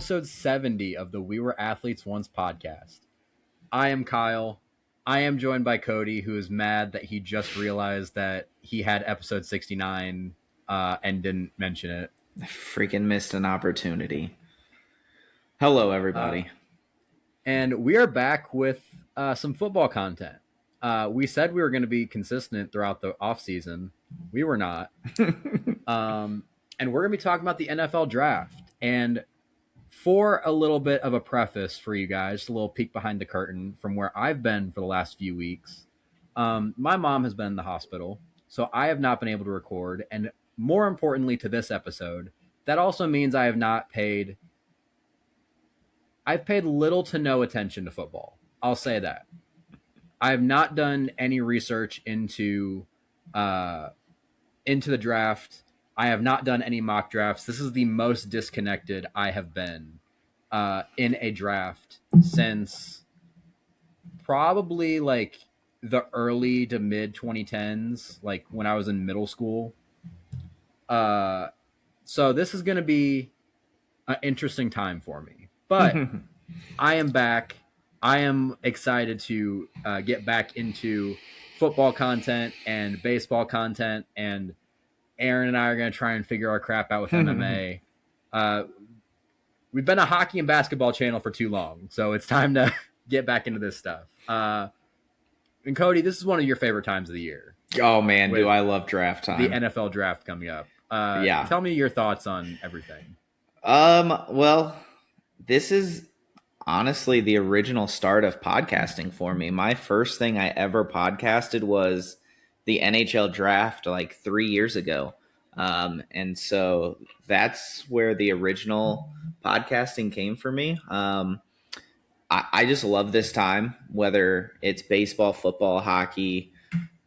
episode 70 of the We Were Athletes Once podcast. I am Kyle. I am joined by Cody, who is mad that he just realized that he had episode 69 and didn't mention it. I freaking missed an opportunity. Hello, everybody. And we are back with some football content. We said we were going to be consistent throughout the offseason. We were not. And we're going to be talking about the NFL draft. And for a little bit of a preface for you guys, just a little peek behind the curtain from where I've been for the last few weeks. My mom has been in the hospital, so I have not been able to record. And more importantly to this episode, that also means I've paid little to no attention to football. I'll say that. I have not done any research into the draft. I have not done any mock drafts. This is the most disconnected I have been in a draft since probably like the early to mid 2010s, like when I was in middle school. So this is going to be an interesting time for me. But I am back. I am excited to get back into football content and baseball content, and Aaron and I are going to try and figure our crap out with MMA. We've been a hockey and basketball channel for too long, so it's time to get back into this stuff. And Cody, this is one of your favorite times of the year. Oh, man, do I love draft time. The NFL draft coming up. Yeah. Tell me your thoughts on everything. Well, this is honestly the original start of podcasting for me. My first thing I ever podcasted was the NHL draft like 3 years ago. And so that's where the original podcasting came for me. I just love this time, whether it's baseball, football, hockey.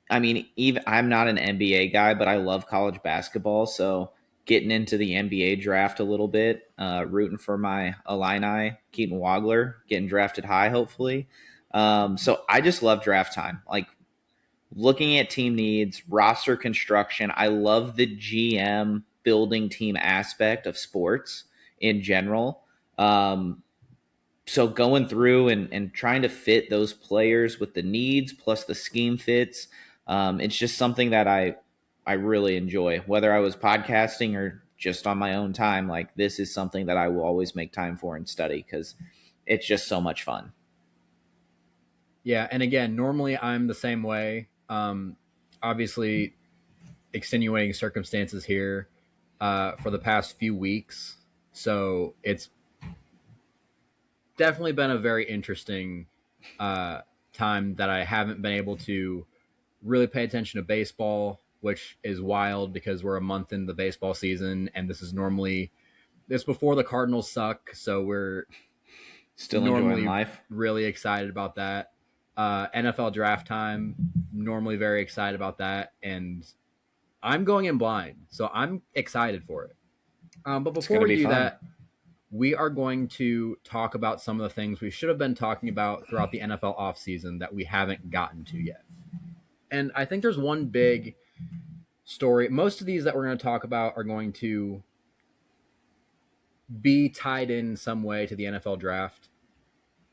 I mean, even I'm not an NBA guy, but I love college basketball. So getting into the NBA draft a little bit, rooting for my Illini, Keaton Wagler, getting drafted high, hopefully. So I just love draft time. Like looking at team needs, roster construction. I love the GM building team aspect of sports in general. So going through and trying to fit those players with the needs plus the scheme fits, it's just something that I really enjoy. Whether I was podcasting or just on my own time, like this is something that I will always make time for and study because it's just so much fun. Yeah, and again, normally I'm the same way. Obviously, extenuating circumstances here for the past few weeks, so it's definitely been a very interesting time that I haven't been able to really pay attention to baseball, which is wild because we're a month into the baseball season, and this before the Cardinals suck, so we're still enjoying life. Really excited about that. NFL draft time, normally very excited about that, and I'm going in blind, so I'm excited for it. But before we do that, we are going to talk about some of the things we should have been talking about throughout the NFL offseason that we haven't gotten to yet. And I think there's one big story. Most of these that we're going to talk about are going to be tied in some way to the NFL draft.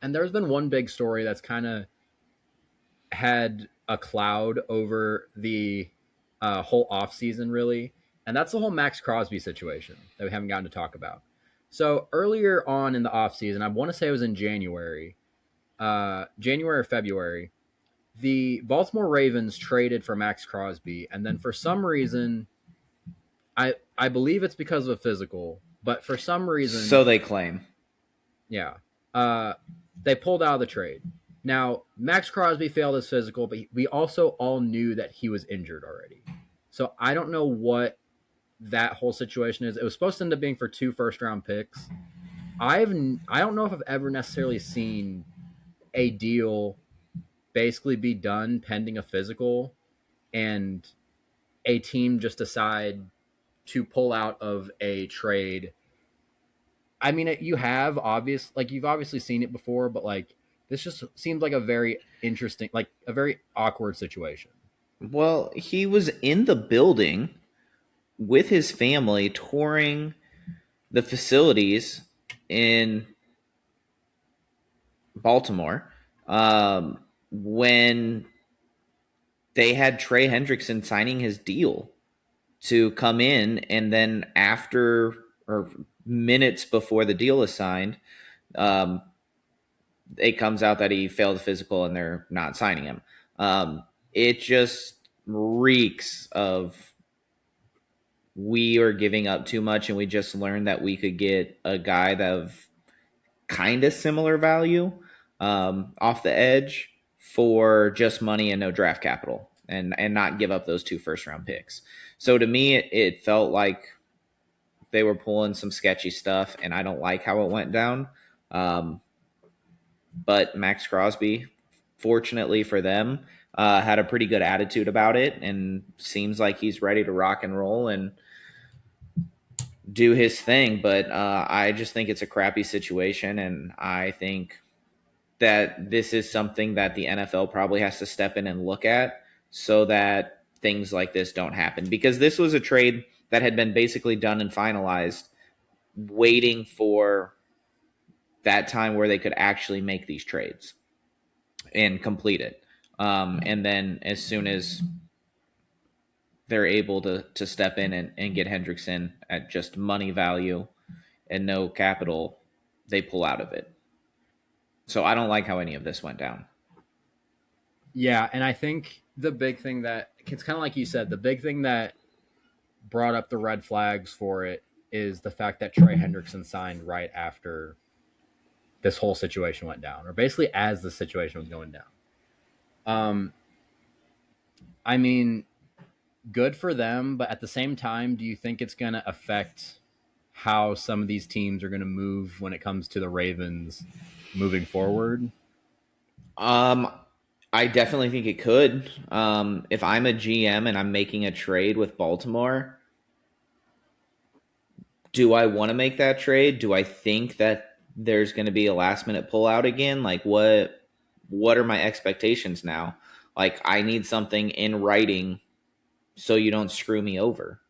And there's been one big story that's kind of had a cloud over the whole offseason, really. And that's the whole Max Crosby situation that we haven't gotten to talk about. So earlier on in the offseason, I want to say it was in January or February, the Baltimore Ravens traded for Max Crosby. And then for some reason, I believe it's because of a physical, but for some reason... So they claim. Yeah. They pulled out of the trade. Now, Max Crosby failed his physical, but we also all knew that he was injured already. So I don't know what that whole situation is. It was supposed to end up being for 2 first-round picks. I don't know if I've ever necessarily seen a deal basically be done pending a physical and a team just decide to pull out of a trade. I mean, you've obviously seen it before, but like this just seems like a very interesting, like a very awkward situation. Well, he was in the building with his family touring the facilities in Baltimore, when they had Trey Hendrickson signing his deal to come in, and then after or minutes before the deal is signed, um, it comes out that he failed the physical and they're not signing him. It just reeks of we are giving up too much, and we just learned that we could get a guy that of kind of similar value off the edge for just money and no draft capital, and not give up those 2 first round picks. So to me, it felt like they were pulling some sketchy stuff, and I don't like how it went down. Um, but Max Crosby, fortunately for them, had a pretty good attitude about it, and seems like he's ready to rock and roll and do his thing. But I just think it's a crappy situation, and I think that this is something that the NFL probably has to step in and look at so that things like this don't happen. Because this was a trade that had been basically done and finalized, waiting for that time where they could actually make these trades and complete it. And then as soon as they're able to step in and get Hendrickson at just money value and no capital, they pull out of it. So I don't like how any of this went down. Yeah, and I think the big thing that it's kind of like you said, the big thing that brought up the red flags for it is the fact that Trey Hendrickson signed right after this whole situation went down, or basically as the situation was going down. Um, I mean, good for them, but at the same time, do you think it's going to affect how some of these teams are going to move when it comes to the Ravens moving forward? Um, I definitely think it could. If I'm a GM and I'm making a trade with Baltimore, do I want to make that trade? Do I think that there's going to be a last minute pullout again? Like what are my expectations now? Like I need something in writing so you don't screw me over.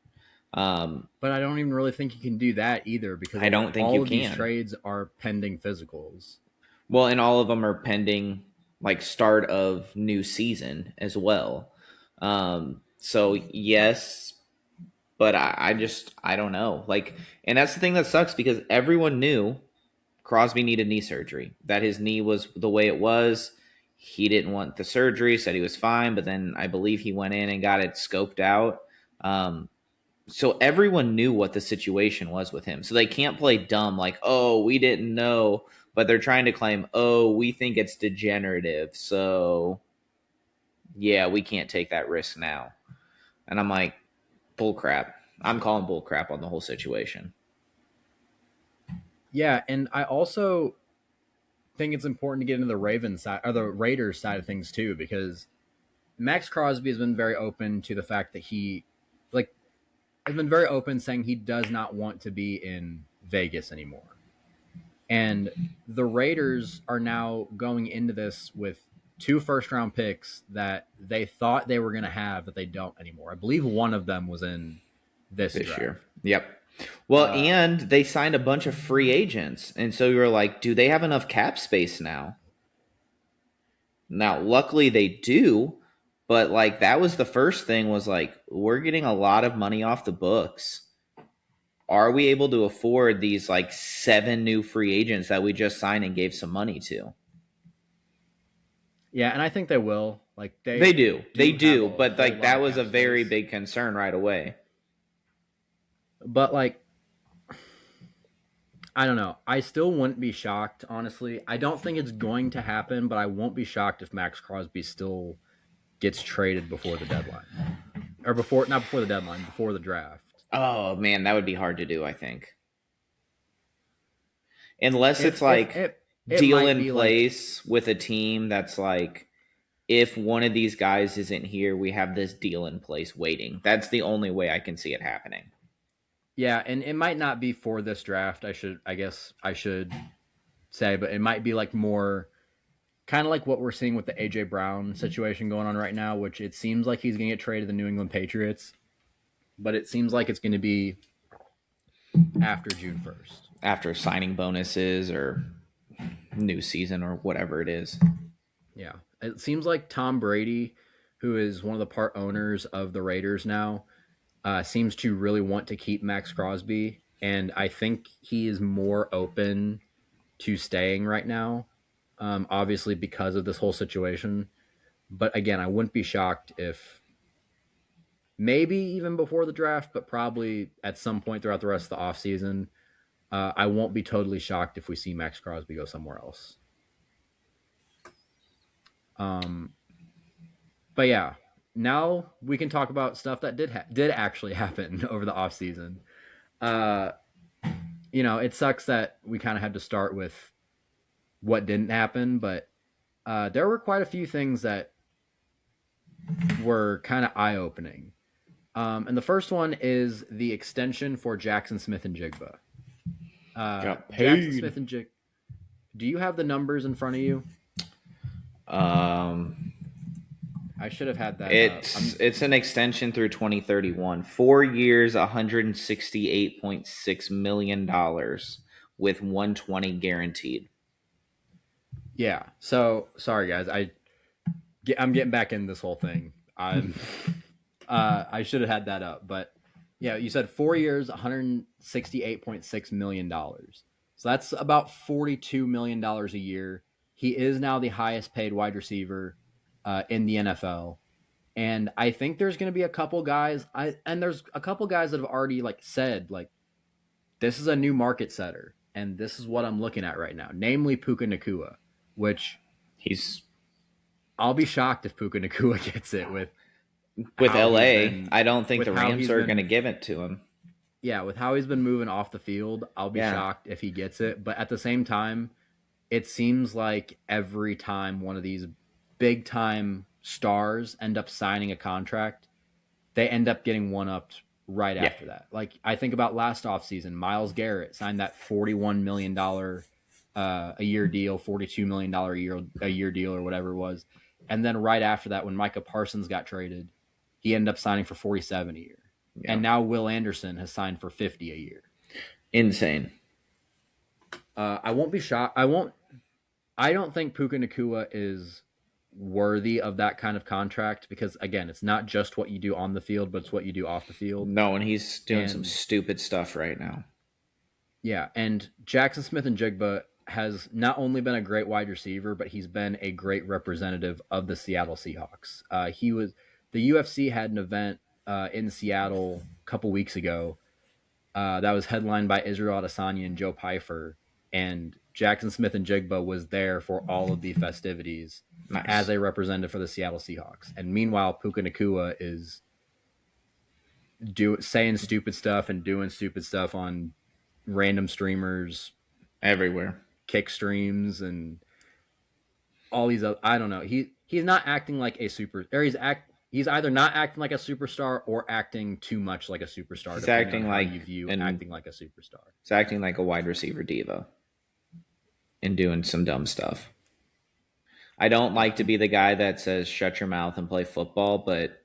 Um, But I don't even really think you can do that either because I don't think you all of these can. trades are pending physicals. Well, and all of them are pending like start of new season as well. So yes, but I don't know. Like, and that's the thing that sucks because everyone knew Crosby needed knee surgery. That his knee was the way it was. He didn't want the surgery, said he was fine, but then I believe he went in and got it scoped out. Um, so everyone knew what the situation was with him. So they can't play dumb like, oh, we didn't know, but they're trying to claim, oh, we think it's degenerative. So yeah, we can't take that risk now. And I'm like, bull crap. I'm calling bull crap on the whole situation. Yeah, and I also think it's important to get into the Ravens side or the Raiders side of things too, because Max Crosby has been very open to the fact that he like has been very open saying he does not want to be in Vegas anymore. And the Raiders are now going into this with 2 first round picks that they thought they were going to have that they don't anymore. I believe one of them was in this This year. draft. Yep. Well, Uh, and they signed a bunch of free agents. And so you were like, do they have enough cap space now? Now, luckily they do, but like that was the first thing was like, we're getting a lot of money off the books. Are we able to afford these like 7 new free agents that we just signed and gave some money to? yeah, and I think they will. Like They they do. They do have do. a But whole like lot that of was a cap very space. big concern right away. But like I don't know. I still wouldn't be shocked, honestly. I don't think it's going to happen, but I won't be shocked if Max Crosby still gets traded before the deadline. Or before not before the deadline, before the draft. Oh man, that would be hard to do, I think. Unless it's If like it deal might in be like place with a team that's like if one of these guys isn't here, we have this deal in place waiting. That's the only way I can see it happening. yeah, and it might not be for this draft. I guess I should say, but it might be like more kind of like what we're seeing with the AJ Brown situation going on right now, which it seems like he's going to get traded to the New England Patriots, but it seems like it's going to be after June 1st. After signing bonuses or new season or whatever it is. Yeah. It seems like Tom Brady, who is one of the part owners of the Raiders now, seems to really want to keep Max Crosby. And I think he is more open to staying right now, obviously because of this whole situation. But again, I wouldn't be shocked if maybe even before the draft, but probably at some point throughout the rest of the offseason, I won't be totally shocked if we see Max Crosby go somewhere else. Um, but yeah, now we can talk about stuff that did actually happen over the offseason. Uh, it sucks that we kind of had to start with what didn't happen, but there were quite a few things that were kind of eye opening. And the first one is the extension for Jackson Smith and Jigba. Got Jackson paid. Smith and Jig. Do you have the numbers in front of you? Um, I should have had that up. it's an extension through 2031. 4 years, $168.6 million with 120 guaranteed. Yeah. So sorry guys, I'm getting back in this whole thing. I should have had that up, but yeah, you said 4 years, $168.6 million. So that's about $42 million a year. He is now the highest paid wide receiver in the NFL. And I think there's going to be a couple guys. There's a couple guys that have already said this is a new market setter, and this is what I'm looking at right now. Namely, Puka Nakua, which He's I'll be shocked if Puka Nakua gets it with how he's LA. been I don't think with the how Rams he's are going to been give it to him. yeah, with how he's been moving off the field. I'll be Yeah, shocked if he gets it. But at the same time, it seems like every time one of these big time stars end up signing a contract, they end up getting one upped right yeah, after that. Like I think about last offseason, Myles Garrett signed that $41 million a year deal, $42 million a year deal, or whatever it was. And then right after that, when Micah Parsons got traded, he ended up signing for 47 a year. yeah. And now Will Anderson has signed for 50 a year. Insane. I won't be shocked. I won't. I don't think Puka Nakua is worthy of that kind of contract because again, it's not just what you do on the field, but it's what you do off the field. No, and he's doing some And stupid stuff right now. yeah, and Jackson Smith and Jigba has not only been a great wide receiver, but he's been a great representative of the Seattle Seahawks. He was the UFC had an event in Seattle a couple weeks ago that was headlined by Israel Adesanya and Joe Pyfer, and Jackson Smith and Jigba was there for all of the festivities as Nice. a representative for the Seattle Seahawks. And meanwhile, Puka Nakua is saying stupid stuff and doing stupid stuff on random streamers, Everywhere. kick streams, and all these other. I don't know. He's not acting like a super. Or He's either not acting like a superstar or acting too much like a superstar, He's depending on acting how like you view and acting like a superstar. he's acting like a wide receiver diva and doing some dumb stuff. I don't Yeah, like to be the guy that says shut your mouth and play football, but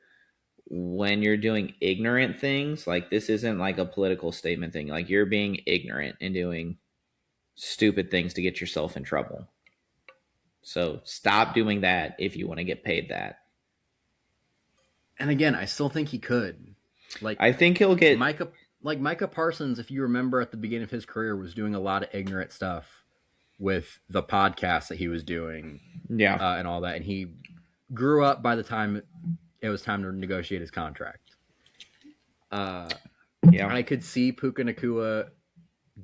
when you're doing ignorant things, like this isn't like a political statement thing. Like you're being ignorant and doing stupid things to get yourself in trouble. So stop doing that if you want to get paid that. and again, I still think he could. Like I think he'll get Micah, Micah Parsons, if you remember at the beginning of his career, was doing a lot of ignorant stuff with the podcast that he was doing yeah. and all that, and he grew up by the time it was time to negotiate his contract. Yeah. I could see Puka Nakua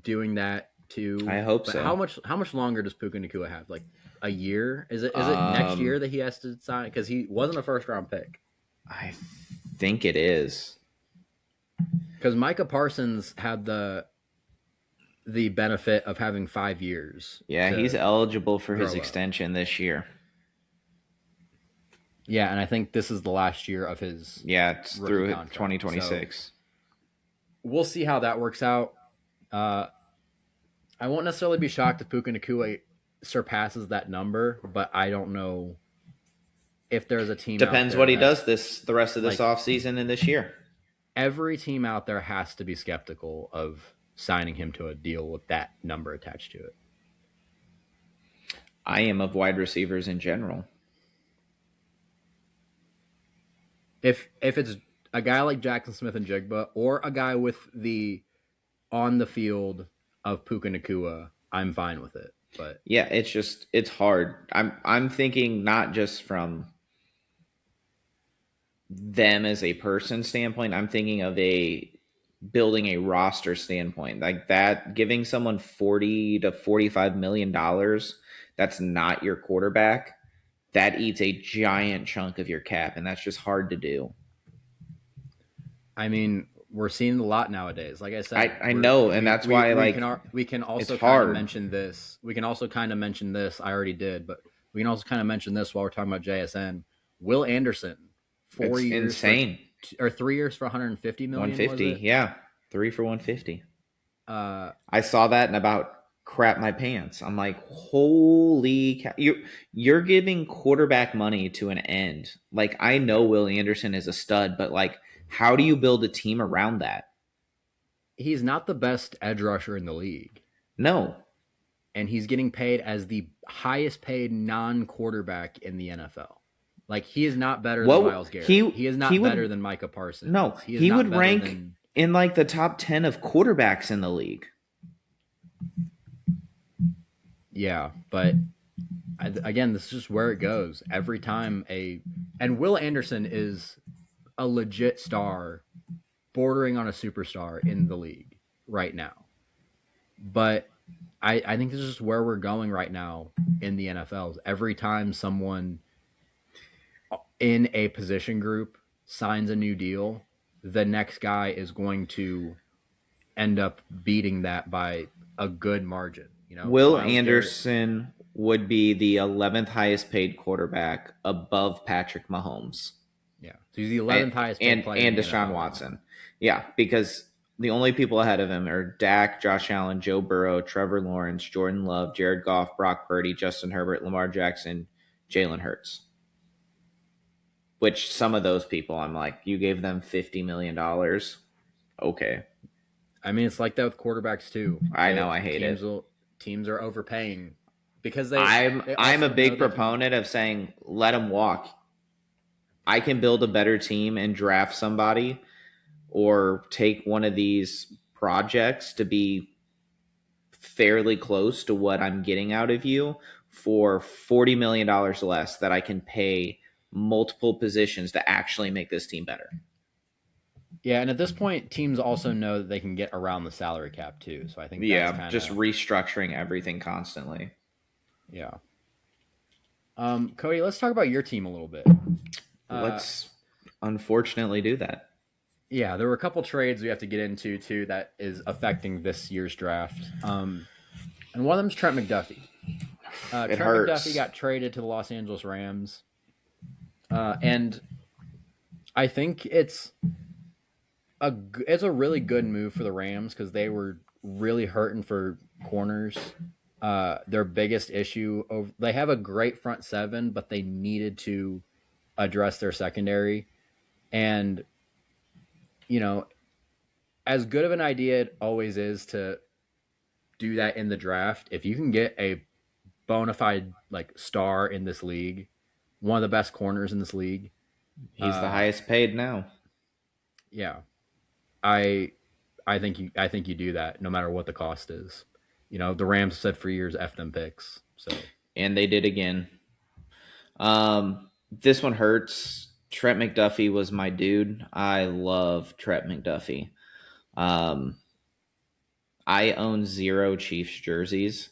doing that too. I hope But so. how much longer does Puka Nakua have? Like a year? Is it next Um year that he has to sign? Because he wasn't a first round pick. I think it is. Because Micah Parsons had the benefit of having 5 years. Yeah, he's To eligible for his grow up. extension this year. Yeah, and I think this is the last year of his Yeah, it's rookie through contract. 2026. So we'll see how that works out. Uh, I won't necessarily be shocked if Puka Nakua surpasses that number, but I don't know if there's a team out Depends there what he that does the rest of this like offseason and this year. every team out there has to be skeptical of signing him to a deal with that number attached to it. I am of wide receivers in general. If it's a guy like Jackson Smith and Jigba or a guy with the on the field of Puka Nakua, I'm fine with it. But Yeah, it's hard. I'm thinking not just from them as a person standpoint. I'm thinking of a building a roster standpoint. Like that, giving someone 40 to 45 million dollars that's not your quarterback, that eats a giant chunk of your cap, and that's just hard to do. I mean, we're seeing a lot nowadays. Like I said, I know, and that's why we can it's also kind of hard. mention this. We can also kind of mention this. I already did, but we can also kind of mention this while we're talking about JSN. Will Anderson, four It's years for insane. or 3 years for 150 million, was 150, it? yeah, 3 for 150. Uh, I saw that and about crap my pants. I'm like, holy cow. You're giving quarterback money to an end. Like, I know Will Anderson is a stud, but like, how do you build a team around that? he's not the best edge rusher in the league, No. and he's getting paid as the highest paid non-quarterback in the NFL. Like he is not better than What Myles Garrett. He is he not better would than Micah no, Parsons. He is he not would better rank than in like the top 10 of quarterbacks in the league. yeah, but again, this is just where it goes. Every time and Will Anderson is a legit star, bordering on a superstar in the league right now. But I think this is just where we're going right now in the NFLs. Every time someone in a position group signs a new deal, the next guy is going to end up beating that by a good margin. You know, Will Myles Garrett. Anderson would be the 11th highest paid quarterback above Patrick Mahomes. Yeah, so he's the and 11th highest paid and, player in and the Deshaun NFL right now. Watson. Yeah, because the only people ahead of him are Dak, Josh Allen, Joe Burrow, Trevor Lawrence, Jordan Love, Jared Goff, Brock Purdy, Justin Herbert, Lamar Jackson, Jalen Hurts. Which some of those people, I'm like, you gave them $50 million. Okay, I mean, it's like that with quarterbacks too. I know, I hate it. Teams are overpaying because I'm they I'm a also know big they can. proponent of saying let them walk. I can build a better team and draft somebody or take one of these projects to be fairly close to what I'm getting out of you for $40 million less that I can pay multiple positions to actually make this team better. Yeah, and at this point, teams also know that they can get around the salary cap too. So I think that's Yeah, kind just of restructuring everything constantly. yeah. Cody, let's talk about your team a little bit. Uh, Let's unfortunately do that. yeah, there were a couple trades we have to get into too that is affecting this year's draft. And one of them is Trent McDuffie. It Trent McDuffie hurts. got traded to the Los Angeles Rams, and I think it's a really good move for the Rams because they were really hurting for corners. Their biggest issue they have a great front seven, but they needed to address their secondary. And you know, as good of an idea it always is to do that in the draft, if you can get a bona fide like star in this league, one of the best corners in this league, He's the uh, highest paid now. yeah, I I think you do that no matter what the cost is. You know, the Rams said for years F them picks. So And they did again. This one hurts. Trent McDuffie was my dude. I love Trent McDuffie. Um, I own 0 Chiefs jerseys,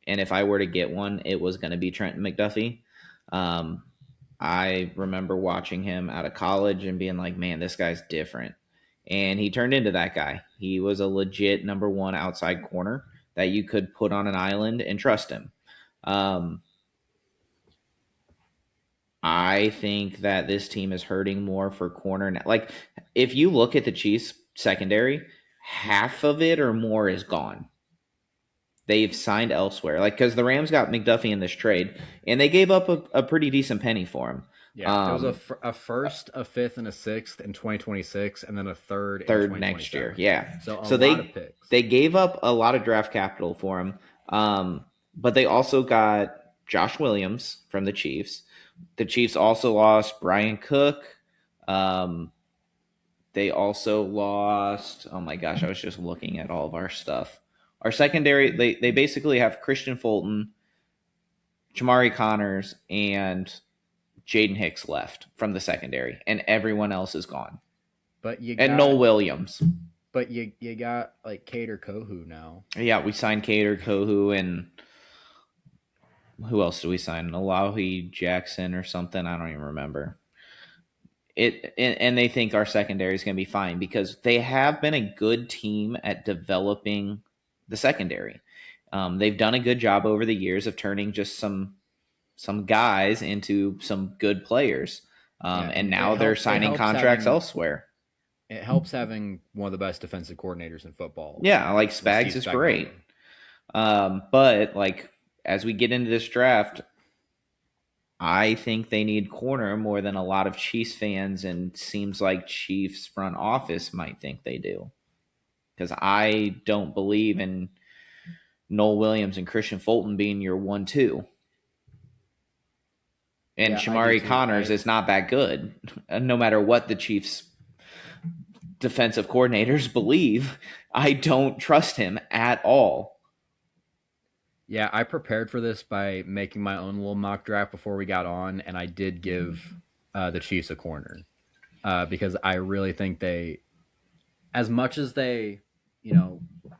and if I were to get one, it was going to be Trent McDuffie. Um, I remember watching him out of college and being like, man, this guy's different. And he turned into that guy. He was a legit number one outside corner that you could put on an island and trust him. Um, I think that this team is hurting more for corner. Like, if you look at the Chiefs secondary, half of it or more is gone. They've signed elsewhere. Like, because the Rams got McDuffie in this trade, and they gave up a pretty decent penny for him. Yeah, it was a first, a fifth, and a sixth in 2026, and then a third in Third next year. 2027. Yeah. So a So lot of they picks. they gave up a lot of draft capital for him. But they also got Josh Williams from the Chiefs. The Chiefs also lost Brian Cook. Um, they also lost. Oh my gosh, I was just looking at all of our stuff. Our secondary, they basically have Christian Fulton, Jamari Connors, and Jaden Hicks left from the secondary, and everyone else is gone. But you And got Noel Williams. but you got like Cater Kohu now. Yeah, we signed Cater, Kohu, and who else did we sign? Alahi Jackson or something. I don't even remember. And they think our secondary is going to be fine because they have been a good team at developing the secondary. They've done a good job over the years of turning just some guys into some good players. Yeah, And and now they're signing contracts elsewhere. it helps having one of the best defensive coordinators in football. Yeah, like With Steve Spags is great. Spagnuolo. But like as we get into this draft, I think they need corner more than a lot of Chiefs fans, and seems like Chiefs front office might think they do. Because I don't believe in Noel Williams and Christian Fulton being your 1-2. And Yeah, I do Shamari too. Connors is not that good, no matter what the Chiefs defensive coordinators believe. I don't trust him at all. Yeah, I prepared for this by making my own little mock draft before we got on, and I did give the Chiefs a corner because I really think they, as much as they,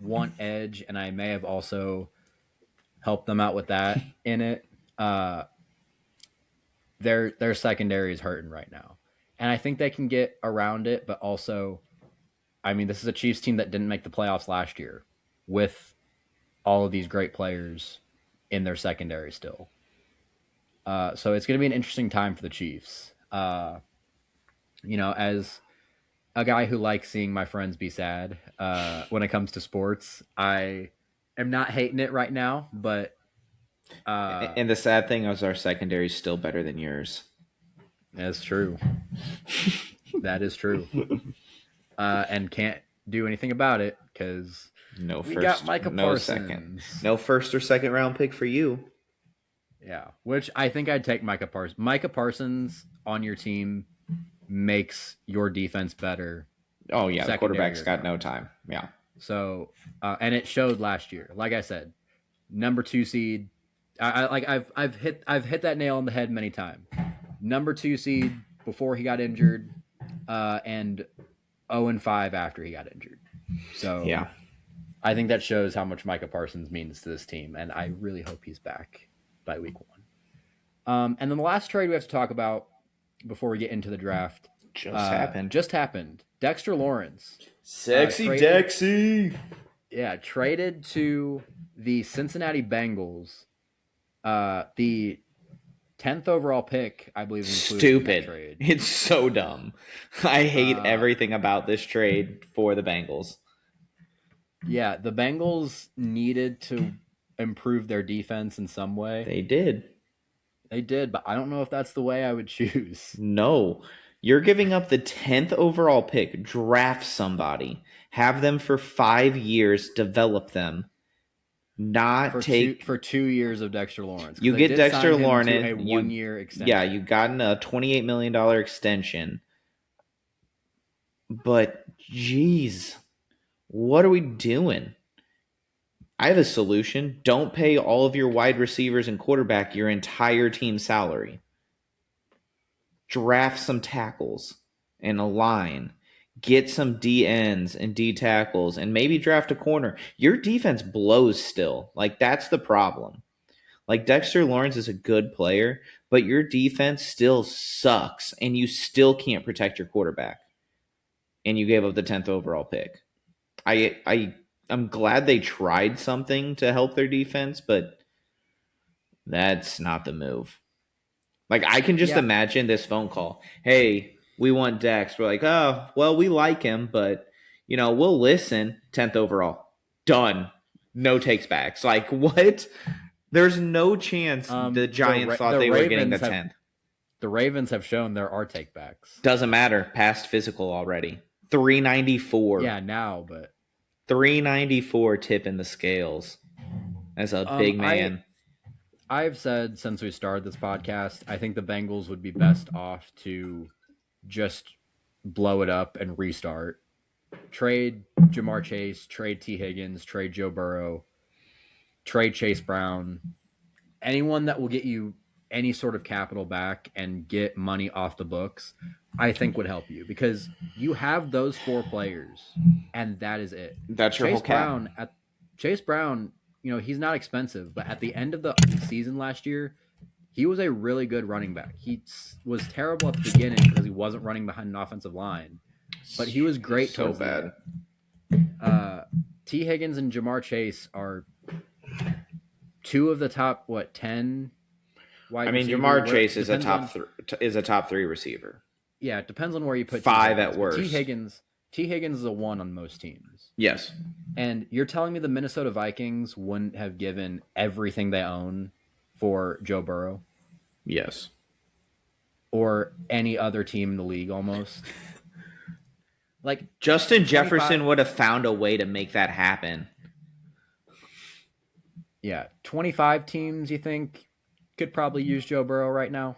want edge, and I may have also helped them out with that in it. Uh, their secondary is hurting right now, and I think they can get around it. But also, I mean, this is a Chiefs team that didn't make the playoffs last year with all of these great players in their secondary still. So it's going to be an interesting time for the Chiefs. As a guy who likes seeing my friends be sad when it comes to sports, I am not hating it right now, but And the sad thing is, our secondary is still better than yours. that's true. That is true. And can't do anything about it because No we first, got Micah no Parsons. second, no first or second round pick for you. Yeah, which I think I'd take Micah Parsons. Micah Parsons on your team makes your defense better. Oh yeah, the quarterback's got no time. Yeah. So, and it showed last year. Like I said, number 2 seed. I've hit that nail on the head many times. Number 2 seed before he got injured, and 0-5 after he got injured. So yeah, I think that shows how much Micah Parsons means to this team, and I really hope he's back by week 1. And then the last trade we have to talk about before we get into the draft Just happened. Dexter Lawrence, sexy Dexy. Yeah, traded to the Cincinnati Bengals. The 10th overall pick, I believe, Stupid. Trade. It's so dumb. I hate everything about this trade for the Bengals. Yeah, the Bengals needed to improve their defense in some way. They did. They did, but I don't know if that's the way I would choose. No. You're giving up the 10th overall pick. Draft somebody. Have them for 5 years. Develop them. For 2 years of Dexter Lawrence. You get Dexter Lawrence a 1-year extension. Yeah, you gotten a $28 million extension. But geez, what are we doing? I have a solution. Don't pay all of your wide receivers and quarterback your entire team salary. Draft some tackles and a line. Get some D ends and D tackles and maybe draft a corner. Your defense blows still. Like, that's the problem. Like, Dexter Lawrence is a good player, but your defense still sucks and you still can't protect your quarterback. And you gave up the 10th overall pick. I'm glad they tried something to help their defense, but that's not the move. Like, I can just imagine this phone call. Hey, we want Dex. We're like, oh, well, we like him, but, we'll listen. 10th overall. Done. No takes backs. Like, what? There's no chance the Giants thought they were getting the 10th. the Ravens have shown there are takebacks. Doesn't matter. Past physical already. 394. Yeah, now, but 394 tip in the scales as a big I man. I've said since we started this podcast, I think the Bengals would be best off to just blow it up and restart. Trade Jamar Chase, trade T. Higgins, trade Joe Burrow, trade Chase Brown. Anyone that will get you any sort of capital back and get money off the books, I think would help you because you have those four players and that is it. That's your Chase whole cap. Brown at Chase Brown, he's not expensive, but at the end of the season last year, he was a really good running back. He was terrible at the beginning because he wasn't running behind an offensive line, but he was great so towards bad. T. Higgins and Jamar Chase are two of the top 10 wide receivers. Jamar Chase is a top 3 receiver. Yeah, it depends on where you put 5 at worst. T. Higgins is a 1 on most teams. Yes. And you're telling me the Minnesota Vikings wouldn't have given everything they own for Joe Burrow? Yes. Or any other team in the league almost? Like Justin Jefferson would have found a way to make that happen. Yeah, 25 teams you think could probably use Joe Burrow right now?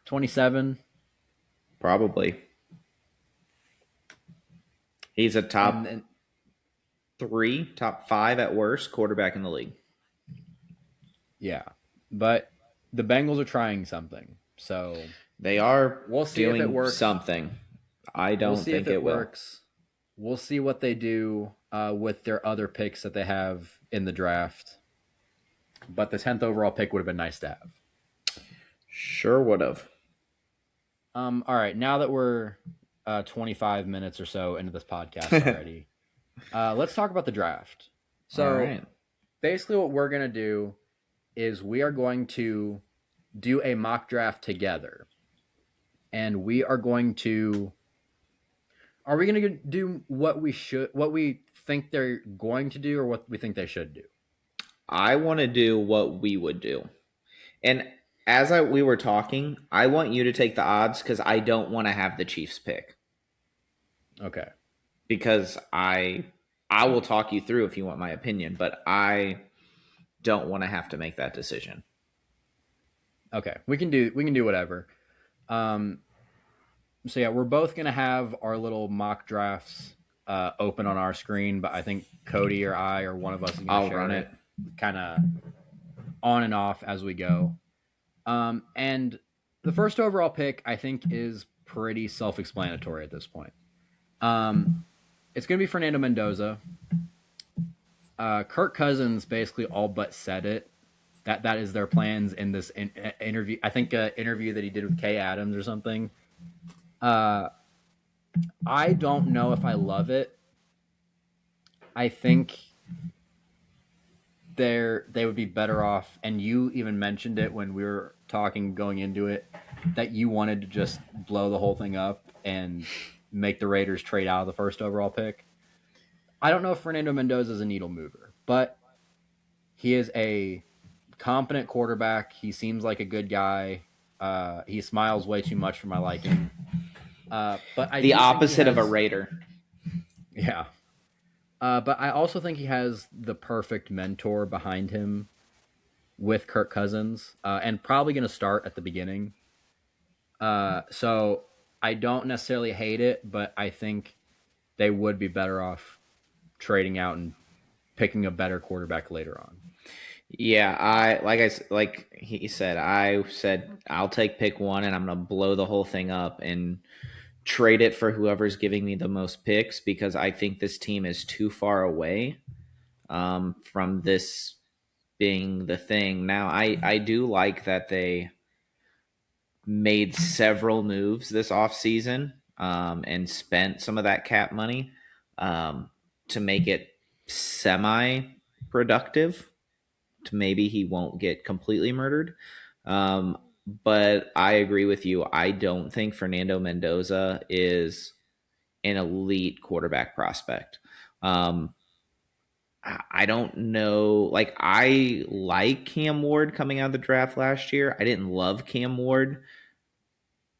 27? Probably. He's a top 3, top 5 at worst quarterback in the league. Yeah, but the Bengals are trying something, so they are. We'll see if it works. Something. I don't think it works. We'll see what they do with their other picks that they have in the draft. But the 10th overall pick would have been nice to have. Sure would have. All right, now that we're 25 minutes or so into this podcast already, let's talk about the draft. So basically what we're going to do is we are going to do a mock draft together. And we are going to... Are we going to do what we think they're going to do or what we think they should do? I want to do what we would do. And as we were talking, I want you to take the odds because I don't want to have the Chiefs pick. Okay. Because I will talk you through if you want my opinion, but I don't want to have to make that decision. Okay. We can do whatever. So yeah, we're both going to have our little mock drafts open on our screen, but I think Cody or I or one of us is going to share it kind of on and off as we go. And the first overall pick, I think, is pretty self-explanatory at this point. It's going to be Fernando Mendoza. Kirk Cousins basically all but said it. That is their plans in this interview. I think an interview that he did with Kay Adams or something. I don't know if I love it. I think they would be better off, and you even mentioned it when we were talking going into it, that you wanted to just blow the whole thing up and make the Raiders trade out of the first overall pick. I don't know if Fernando Mendoza is a needle mover, but he is a competent quarterback. He seems like a good guy. He smiles way too much for my liking. But the opposite of a Raider. Yeah. But I also think he has the perfect mentor behind him with Kirk Cousins, and probably going to start at the beginning. So I don't necessarily hate it, but I think they would be better off trading out and picking a better quarterback later on. Yeah, like he said, I said I'll take pick 1 and I'm going to blow the whole thing up and trade it for whoever's giving me the most picks because I think this team is too far away from this being the thing. Now, I do like that they made several moves this offseason and spent some of that cap money to make it semi-productive. To maybe he won't get completely murdered. But I agree with you. I don't think Fernando Mendoza is an elite quarterback prospect. I don't know. Like, I like Cam Ward coming out of the draft last year. I didn't love Cam Ward.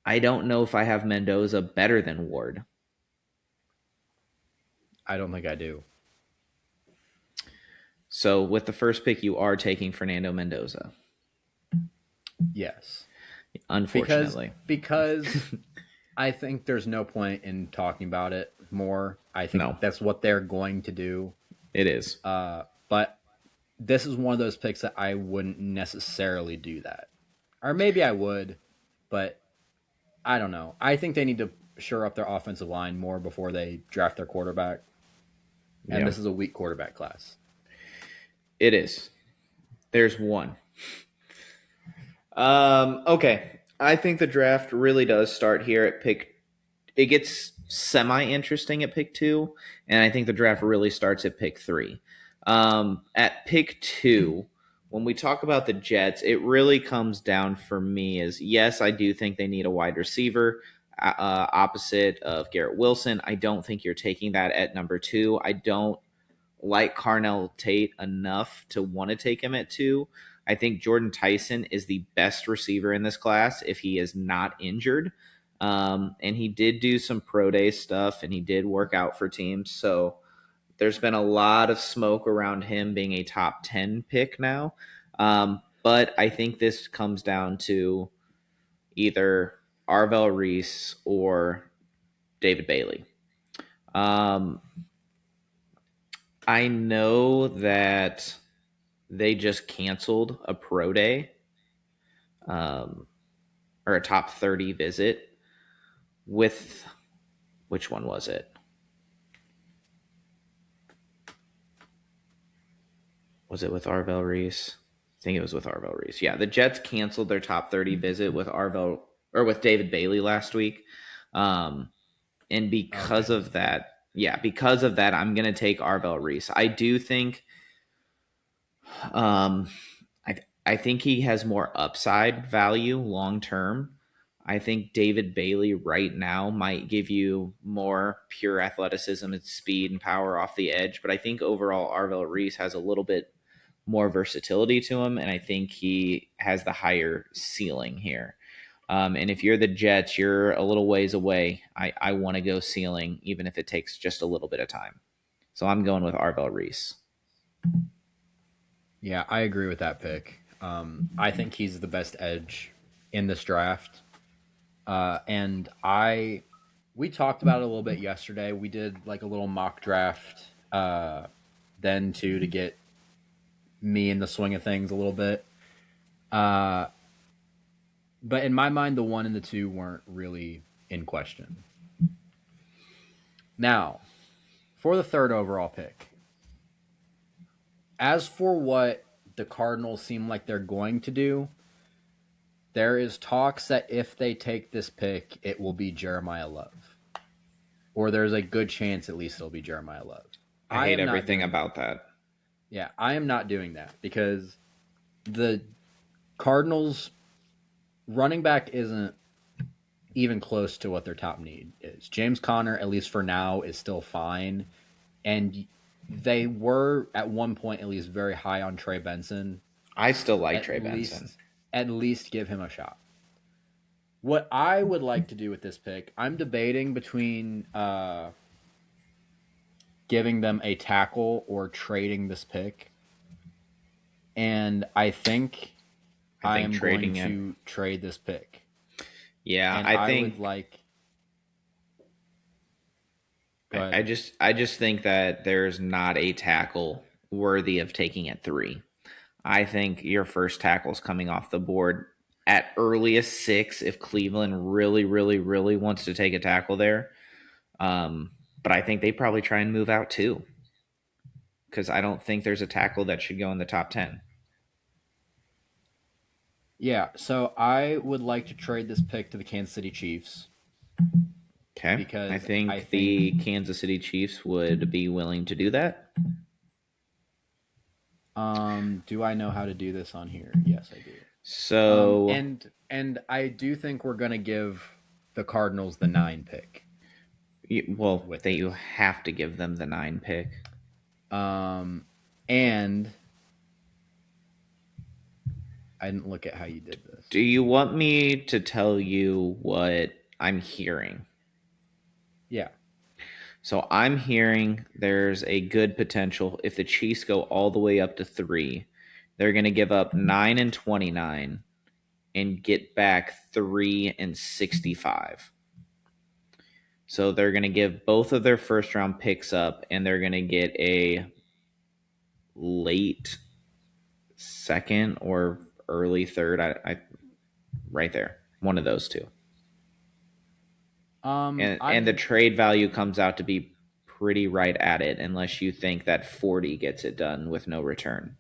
I don't know if I have Mendoza better than Ward. I don't think I do. So with the first pick, you are taking Fernando Mendoza. Yes. Because Unfortunately. because I think there's no point in talking about it more. I think No, that's what they're going to do. it is. But this is one of those picks that I wouldn't necessarily do that. Or maybe I would, but I don't know. I think they need to shore up their offensive line more before they draft their quarterback. And Yeah, this is a weak quarterback class. it is. There's one. Okay. I think the draft really does start here at pick. It gets semi interesting at pick 2, and I think the draft really starts at pick 3. At pick 2, when we talk about the Jets, it really comes down for me is yes, I do think they need a wide receiver opposite of Garrett Wilson. I don't think you're taking that at number 2. I don't like Carnell Tate enough to want to take him at 2. I think Jordan Tyson is the best receiver in this class if he is not injured. And he did do some pro day stuff and he did work out for teams. So there's been a lot of smoke around him being a top 10 pick now. But I think this comes down to either Arvell Reese or David Bailey. Um, I know that they just canceled a pro day um, or a top 30 visit with which one was it? Was it with Arvell Reese? I think it was with Arvell Reese. Yeah, the Jets canceled their top 30 visit with Arvell or with David Bailey last week. Um, and because Okay. of that, because of that, I'm going to take Arvell Reese. I do think Um, I think he has more upside value long term. I think David Bailey right now might give you more pure athleticism and speed and power off the edge, but I think overall Arvell Reese has a little bit more versatility to him, and I think he has the higher ceiling here. And if you're the Jets, you're a little ways away. I want to go ceiling, even if it takes just a little bit of time. So I'm going with Arvell Reese. Yeah, I agree with that pick. I think he's the best edge in this draft. And we talked about it a little bit yesterday. We did like a little mock draft then too to get me in the swing of things a little bit. Uh, but in my mind, the 1 and the 2 weren't really in question. Now, for the 3rd overall pick, as for what the Cardinals seem like they're going to do, there is talks that if they take this pick, it will be Jeremiah Love. Or there's a good chance at least it'll be Jeremiah Love. I I hate am not everything doing about that. that. Yeah, I am not doing that because the Cardinals running back isn't even close to what their top need is. James Conner, at least for now, is still fine. And they were at one point at least very high on Trey Benson. I still like At Trey Benson. least at least give him a shot. What I would like to do with this pick, I'm debating between giving them a tackle or trading this pick. And I think I I think am going trading it. to trade this pick. Yeah, And I I would think like go I ahead. just think that there's not a tackle worthy of taking at 3. I think your first tackle's coming off the board at earliest 6 if Cleveland really, really, really wants to take a tackle there. But I think they probably try and move out too because I don't think there's a tackle that should go in the top 10. Yeah, so I would like to trade this pick to the Kansas City Chiefs Okay. I because I think think the Kansas City Chiefs would be willing to do that. do I know how to do this on here? Yes, I do. So, And I do think we're going to give the Cardinals the 9 pick well, with that you this. have to give them the 9 pick. Um And I didn't look at how you did this. Do you want me to tell you what I'm hearing? Yeah. So I'm hearing there's a good potential if the Chiefs go all the way up to 3, they're going to give up 9 and 29 and get back 3 and 65. So they're going to give both of their first round picks up and they're going to get a late second or early third. I right there. One of those two. And the I'm trade value comes out to be pretty right at it unless you think that 40 gets it done with no return.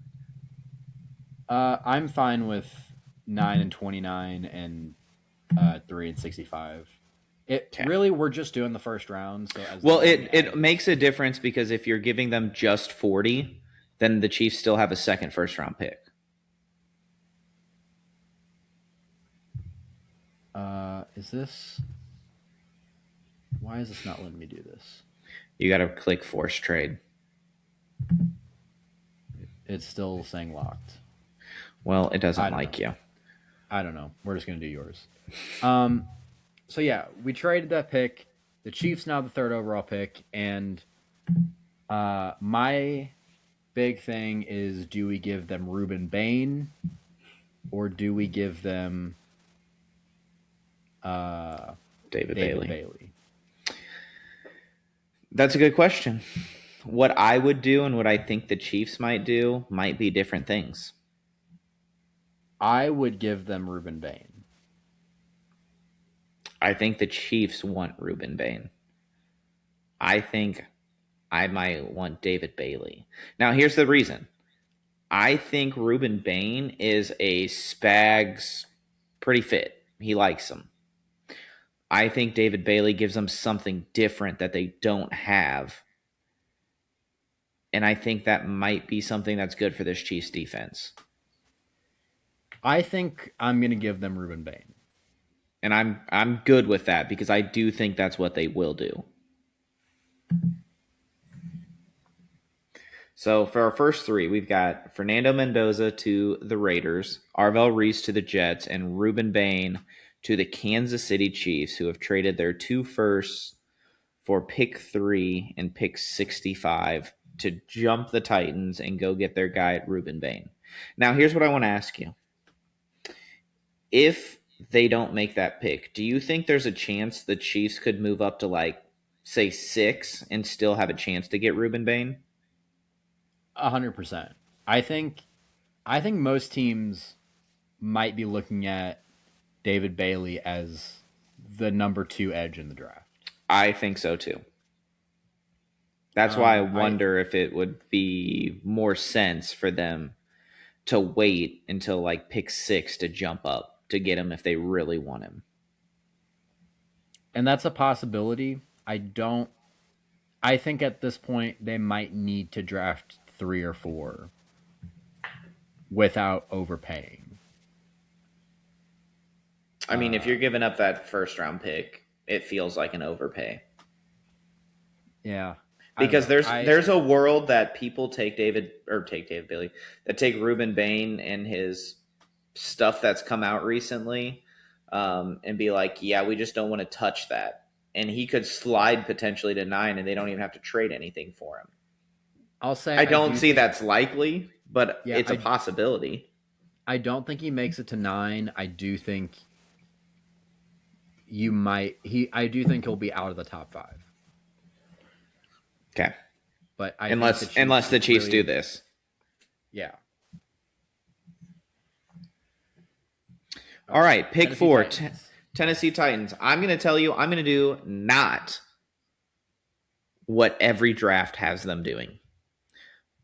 I'm fine with 9 and 29 and 3 and 65. It Okay. really we're just doing the first round, so as Well, long it as makes a difference because if you're giving them just 40, then the Chiefs still have a second first round pick. is this why is this not letting me do this? You got to click force trade. It's still saying locked. Well, it I doesn't don't know. like you. I don't know. We're just gonna do yours. So yeah, we traded that pick. The Chiefs now the third overall pick, and my big thing is: do we give them Reuben Bain, or do we give them uh, David David Bailey. Bailey? That's a good question. What I would do and what I think the Chiefs might do might be different things. I would give them Reuben Bain. I think the Chiefs want Reuben Bain. I think I might want David Bailey. Now, here's the reason. I think Reuben Bain is a Spags pretty fit. He likes him. I think David Bailey gives them something different that they don't have. And I think that might be something that's good for this Chiefs defense. I think I'm going to give them Reuben Bain. And I'm good with that because I do think that's what they will do. So for our first three, we've got Fernando Mendoza to the Raiders, Arvell Reese to the Jets, and Reuben Bain to the Kansas City Chiefs, who have traded their 2 firsts for pick 3 and pick 65 to jump the Titans and go get their guy at Reuben Bain. Now, here's what I want to ask you. If they don't make that pick, do you think there's a chance the Chiefs could move up to like, say, 6 and still have a chance to get Reuben Bain? 100%. I think I think most teams might be looking at David Bailey as the number 2 edge in the draft. I think so too. That's why I I wonder if it would be more sense for them to wait until like pick 6 to jump up to get him if they really want him. and that's a possibility. I think at this point they might need to draft 3 or 4 without overpaying. I mean, if you're giving up that first round pick, it feels like an overpay. Yeah. I don't Because know. there's a world that people take David Bailey, that take Reuben Bain and his stuff that's come out recently, and be like, yeah, we just don't want to touch that. And he could slide potentially to 9 and they don't even have to trade anything for him. I'll say I I don't do see think that's likely, but yeah, it's a possibility. I don't think he makes it to 9. I do think you might he I do think he'll be out of the top 5. Okay. But I think the Unless Chiefs the Chiefs do really this. yeah. All right, pick Tennessee 4, Titans. Tennessee Titans. I'm going to tell you, I'm going to do not what every draft has them doing.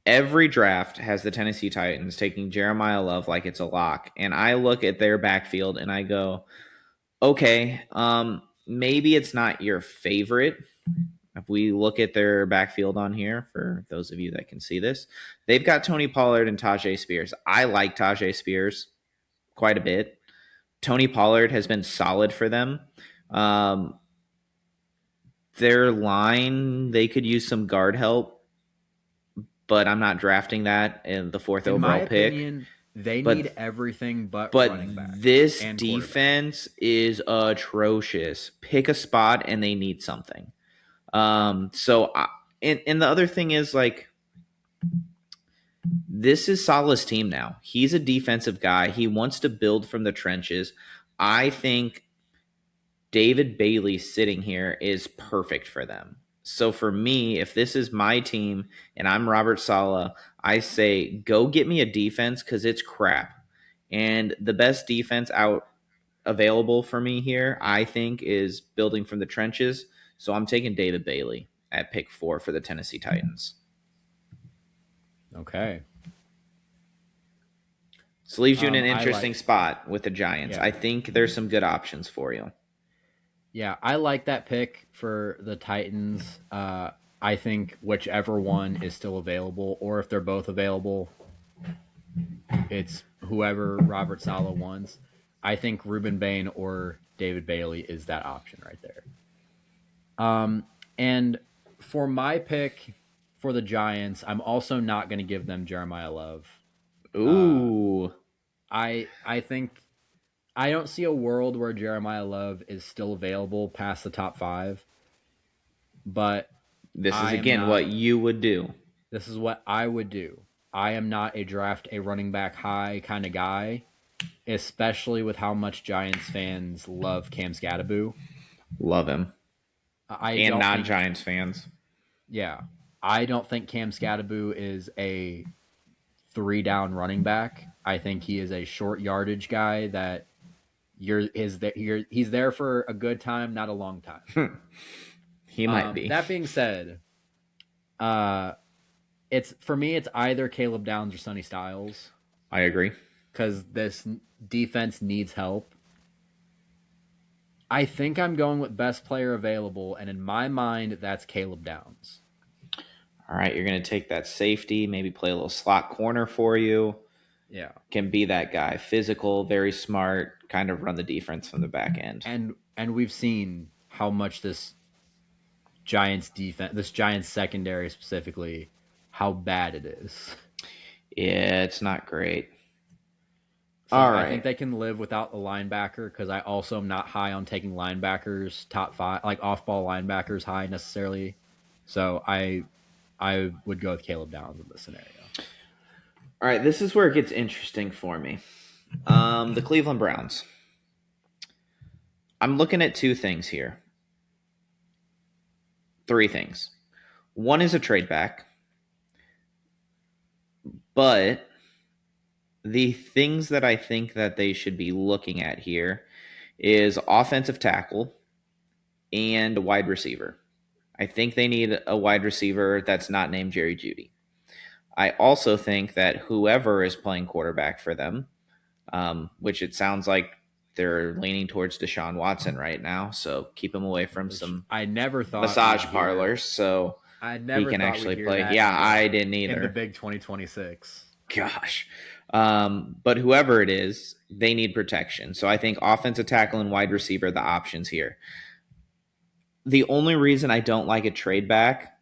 Every draft has the Tennessee Titans taking Jeremiah Love like it's a lock. And I look at their backfield and I go, okay, maybe it's not your favorite. If we look at their backfield on here, for those of you that can see this, they've got Tony Pollard and Tajay Spears. I like Tajay Spears quite a bit. Tony Pollard has been solid for them. Their line, they could use some guard help, but I'm not drafting that in the fourth In my overall pick. opinion, they But need everything but but running back this and quarterback. defense is atrocious. Pick a spot and they need something. So I, and the other thing is like this is Salah's team now. He's a defensive guy. He wants to build from the trenches. I think David Bailey sitting here is perfect for them. So for me, if this is my team and I'm Robert Saleh, I say go get me a defense because it's crap. And the best defense out available for me here, I think, is building from the trenches. So I'm taking David Bailey at pick 4 for the Tennessee Titans. Okay. So leaves you in an I interesting like, spot with the Giants. I yeah. think there's some good options for you. Yeah, I like that pick for the Titans. I think whichever one is still available, or if they're both available, it's whoever Robert Saleh wants. I think Ruben Bain or David Bailey is that option right there. And for my pick for the Giants, I'm also not going to give them Jeremiah Love. Uh, Ooh, I think I don't see a world where Jeremiah Love is still available past the top 5, but this is I am again not. what you would do. This is what I would do. I am not a draft a running back high kind of guy, especially with how much Giants fans love Cam Scatterboo. Love him. I And don't non think, Giants fans. yeah, I don't think Cam Scatterboo is a 3 down running back. I think he is a short yardage guy that he's there for a good time, not a long time. He might be. That being said, uh, it's for me. It's either Caleb Downs or Sonny Styles I agree. because this defense needs help. I think I'm going with best player available, and in my mind, that's Caleb Downs. All right, you're going to take that safety, maybe play a little slot corner for you. Yeah, Can be that guy. Physical, very smart, kind of run the defense from the back end. and we've seen how much this Giants secondary specifically, how bad it is. Yeah, it's not great. So All I think right. they can live without the linebacker because I also am not high on taking linebackers top 5, like off ball linebackers high necessarily. So I would go with Caleb Downs in this scenario. All right, this is where it gets interesting for me. The Cleveland Browns. I'm looking at two things here. Three things. One is a trade back, but the things that I think that they should be looking at here is offensive tackle and wide receiver. I think they need a wide receiver that's not named Jerry Jeudy. I also think that whoever is playing quarterback for them, which it sounds like they're leaning towards Deshaun Watson right now, so keep him away from Which some I never thought we'd massage hear. parlors so I he never can thought we'd actually hear play. that Yeah, in I didn't the either. big 2026. Gosh. But whoever it is, they need protection. So I think offensive tackle and wide receiver are the options here. The only reason I don't like a trade back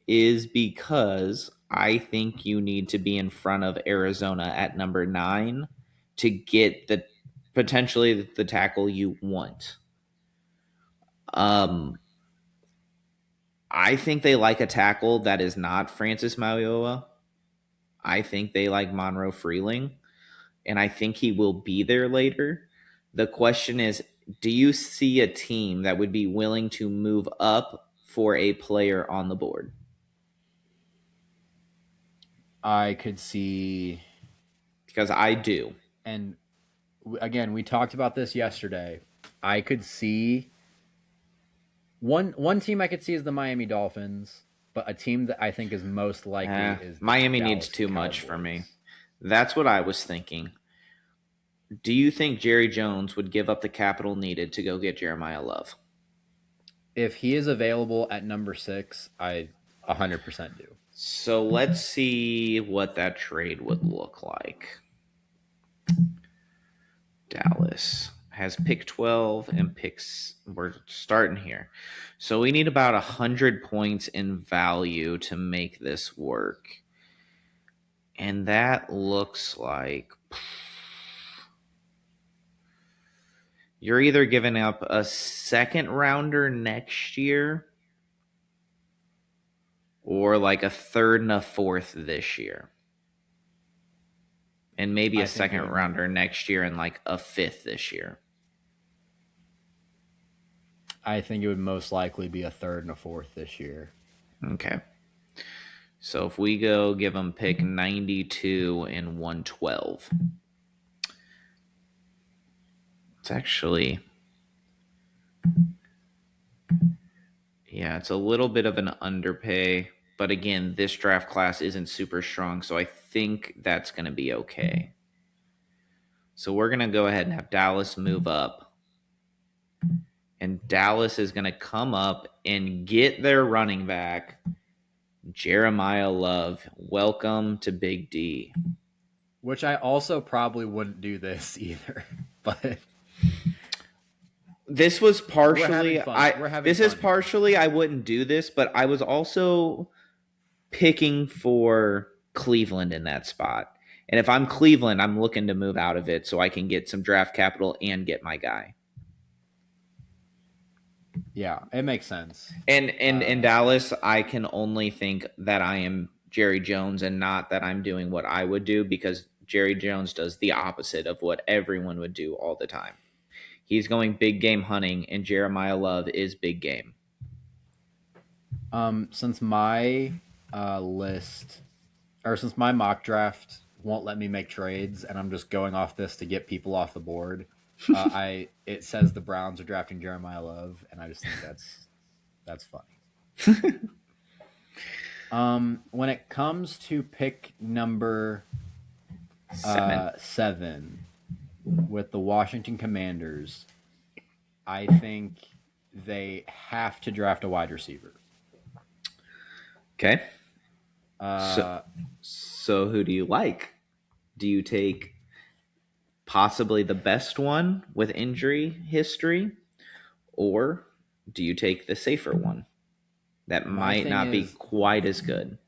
is because I think you need to be in front of Arizona at number 9 to get the potentially the tackle you want. Um, I think they like a tackle that is not Francis Mauigoa. I think they like Monroe Freeling, and I think he will be there later. The question is, do you see a team that would be willing to move up for a player on the board? I could see, Because I do. and again, we talked about this yesterday. I could see one team I could see is the Miami Dolphins, but a team that I think is most likely is the Miami needs Dallas too much for me. Cowboys. That's what I was thinking. Do you think Jerry Jones would give up the capital needed to go get Jeremiah Love? If he is available at number 6, I 100% do. So let's see what that trade would look like. Dallas has pick 12 and picks. We're starting here. So we need about 100 points in value to make this work. And that looks like you're either giving up a second rounder next year or like a third and a fourth this year. And maybe a second rounder next year and like a fifth this year. I think it would most likely be a third and a fourth this year. Okay. So if we go give them pick 92 and 112, it's actually, yeah, it's a little bit of an underpay. But again, this draft class isn't super strong, so I think that's going to be okay. So we're going to go ahead and have Dallas move up. And Dallas is going to come up and get their running back, Jeremiah Love. Welcome to Big D. Which I also probably wouldn't do this either. But this was partially I wouldn't do this, but I was also picking for Cleveland in that spot. And if I'm Cleveland, I'm looking to move out of it so I can get some draft capital and get my guy. Yeah, it makes sense. And in Dallas, I can only think that I am Jerry Jones and not that I'm doing what I would do, because Jerry Jones does the opposite of what everyone would do all the time. He's going big game hunting, and Jeremiah Love is big game. Since my since my mock draft won't let me make trades, and I'm just going off this to get people off the board, it says the Browns are drafting Jeremiah Love, and I just think that's funny. When it comes to pick number 7 with the Washington Commanders, I think they have to draft a wide receiver. Okay. So who do you like? Do you take possibly the best one with injury history, or do you take the safer one that might not be quite as good?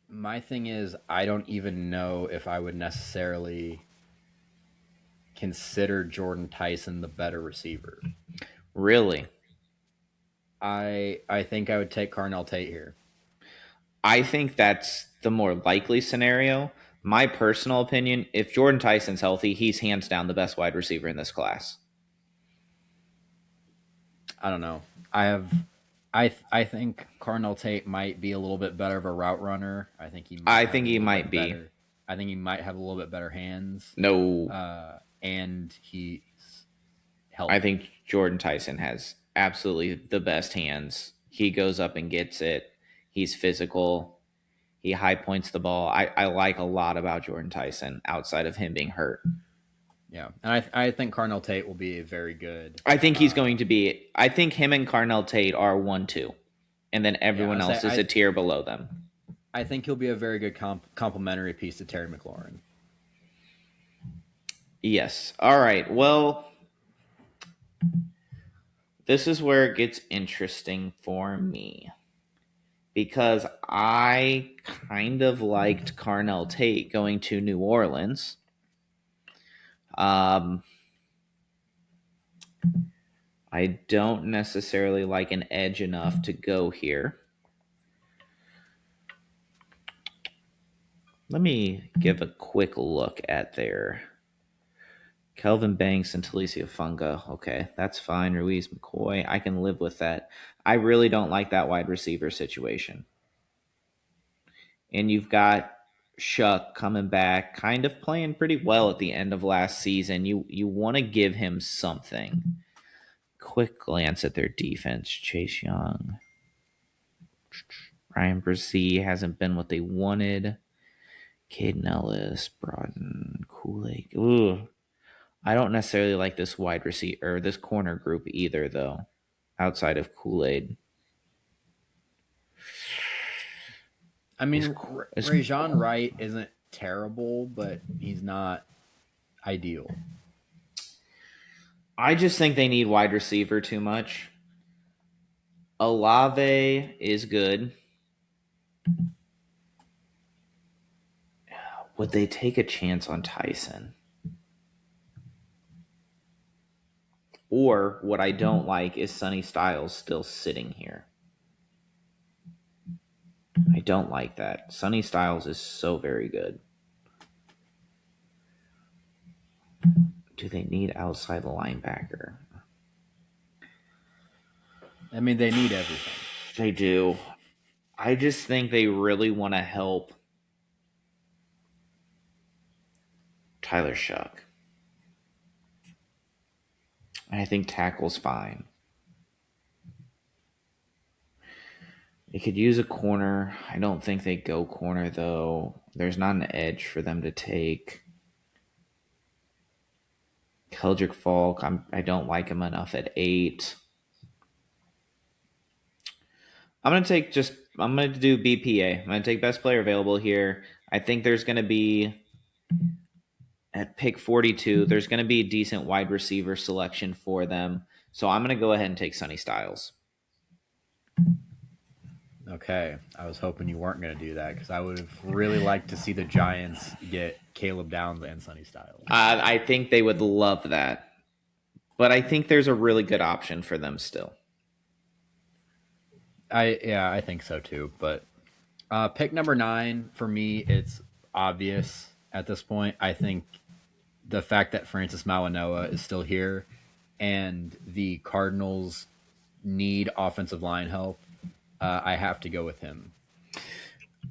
My thing is, I don't even know if I would necessarily consider Jordan Tyson the better receiver. Really? I think I would take Carnell Tate here. I think that's the more likely scenario. My personal opinion, if Jordan Tyson's healthy, he's hands down the best wide receiver in this class. I don't know. I think Carnell Tate might be a little bit better of a route runner. I think he might be. Better. I think he might have a little bit better hands. No. And he's healthy. I think Jordan Tyson has absolutely the best hands. He goes up and gets it. He's physical. He high points the ball. I like a lot about Jordan Tyson outside of him being hurt. Yeah, and I think Carnell Tate will be very good. I think he's going to be. I think him and Carnell Tate are 1-2, and then everyone else is a tier below them. I think he'll be a very good complementary piece to Terry McLaurin. Yes. All right. Well, this is where it gets interesting for me, because I kind of liked Carnell Tate going to New Orleans. I don't necessarily like an edge enough to go here. Let me give a quick look at their Kelvin Banks and Talicia Funga. Okay, that's fine. Ruiz McCoy, I can live with that. I really don't like that wide receiver situation. And you've got Shuck coming back, kind of playing pretty well at the end of last season. You want to give him something. Quick glance at their defense. Chase Young. Ryan Brzee hasn't been what they wanted. Caden Ellis, Broughton, Kool-Aid. Ooh. I don't necessarily like this wide receiver or this corner group either, though, outside of Kool-Aid. I mean, Rajon Wright isn't terrible, but he's not ideal. I just think they need wide receiver too much. Olave is good. Would they take a chance on Tyson? Or what I don't like is Sonny Styles still sitting here. I don't like that. Sonny Styles is so very good. Do they need outside linebacker? I mean, they need everything. They do. I just think they really want to help Tyler Shuck. I think tackle's fine. They could use a corner. I don't think they go corner, though. There's not an edge for them to take. Keldrick Falk, I don't like him enough at 8. I'm gonna do BPA. I'm gonna take best player available here. I think there's gonna be at pick 42, there's gonna be a decent wide receiver selection for them. So I'm gonna go ahead and take Sonny Styles. Okay, I was hoping you weren't going to do that because I would have really liked to see the Giants get Caleb Downs and Sonny Styles. I think they would love that. But I think there's a really good option for them still. I think so too. But pick number 9 for me, it's obvious at this point. I think the fact that Francis Mawanoa is still here and the Cardinals need offensive line help, I have to go with him.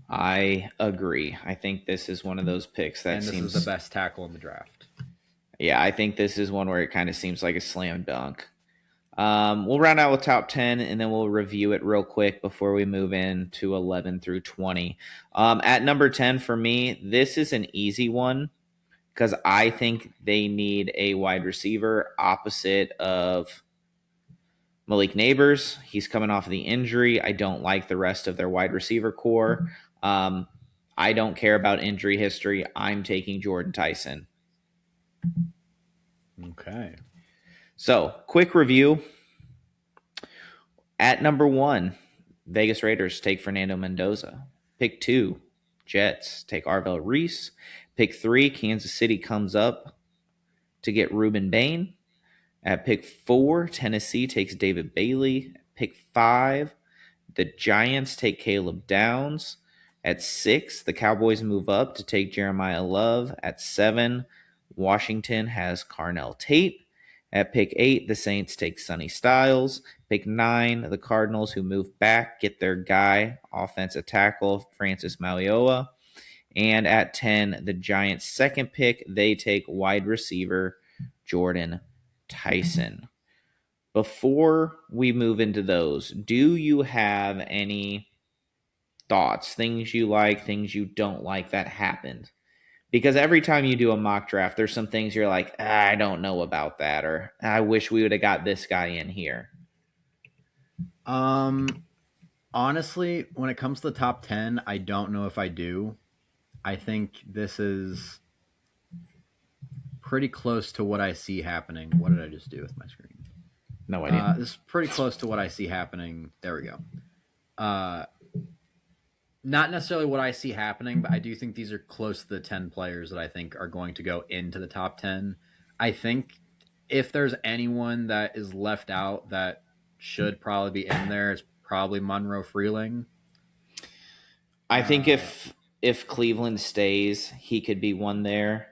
I agree. I think this is one of those picks that and this seems is the best tackle in the draft. Yeah, I think this is one where it kind of seems like a slam dunk. We'll round out with top 10 and then we'll review it real quick before we move into 11 through 20. At number 10 for me, this is an easy one because I think they need a wide receiver opposite of Malik Neighbors. He's coming off of the injury. I don't like the rest of their wide receiver core. I don't care about injury history. I'm taking Jordan Tyson. Okay. So, quick review. At number 1, Vegas Raiders take Fernando Mendoza. Pick 2, Jets take Arvell Reese. Pick 3, Kansas City comes up to get Ruben Bain. At pick 4, Tennessee takes David Bailey. Pick 5, the Giants take Caleb Downs. At 6, the Cowboys move up to take Jeremiah Love. At 7, Washington has Carnell Tate. At pick 8, the Saints take Sonny Styles. Pick 9, the Cardinals, who move back, get their guy, offensive tackle Francis Mauigoa. And at 10, the Giants' second pick, they take wide receiver Jordan Tyson. Before we move into those, do you have any thoughts, things you like, things you don't like that happened? Because every time you do a mock draft, there's some things you're like, I don't know about that, or I wish we would have got this guy in here. Honestly, when it comes to the top 10, I don't know if I do. I think this is pretty close to what I see happening. What did I just do with my screen? No idea. This is pretty close to what I see happening. There we go. Not necessarily what I see happening, but I do think these are close to the 10 players that I think are going to go into the top 10. I think if there's anyone that is left out that should probably be in there, it's probably Monroe Freeling. I think if Cleveland stays, he could be one there.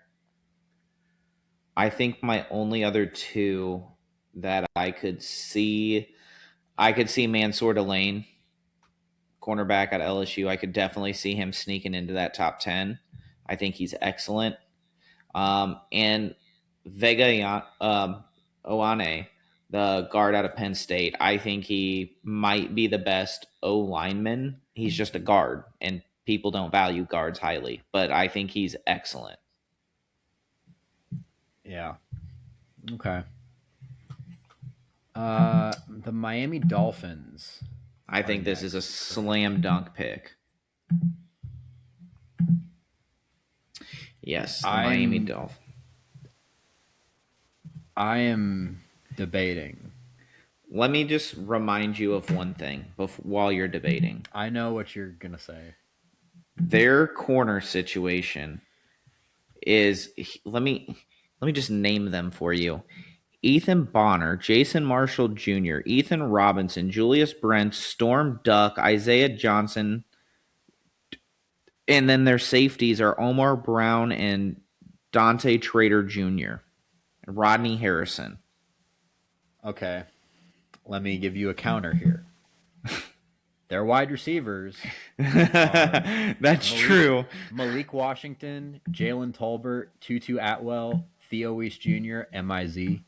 I think my only other two that I could see Mansour Delane, cornerback at LSU. I could definitely see him sneaking into that top 10. I think he's excellent. And Vega Oane, the guard out of Penn State, I think he might be the best O lineman. He's just a guard, and people don't value guards highly, but I think he's excellent. Yeah. Okay. The Miami Dolphins. I think this is a slam dunk pick. Yes, the Miami Dolphins. I am debating. Let me just remind you of one thing while you're debating. I know what you're gonna say. Their corner situation is let me just name them for you. Ethan Bonner, Jason Marshall Jr., Ethan Robinson, Julius Brent, Storm Duck, Isaiah Johnson, and then their safeties are Omar Brown and Dante Trader Jr., Rodney Harrison. Okay, let me give you a counter here. Their wide receivers are That's true. Malik Washington, Jalen Tolbert, Tutu Atwell, Theo Weiss Jr., MIZ,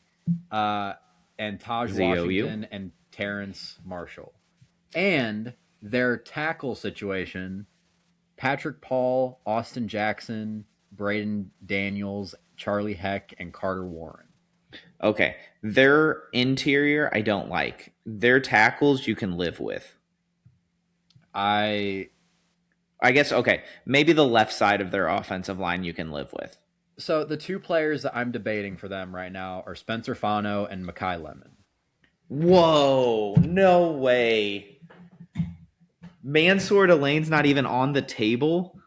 and Taj ZOU. Washington and Terrence Marshall. And their tackle situation, Patrick Paul, Austin Jackson, Braden Daniels, Charlie Heck, and Carter Warren. Okay. Their interior, I don't like. Their tackles, you can live with. I guess, okay. Maybe the left side of their offensive line you can live with. So the two players that I'm debating for them right now are Spencer Fano and Mekhi Lemon. Whoa. No way. Mansour Delane's not even on the table?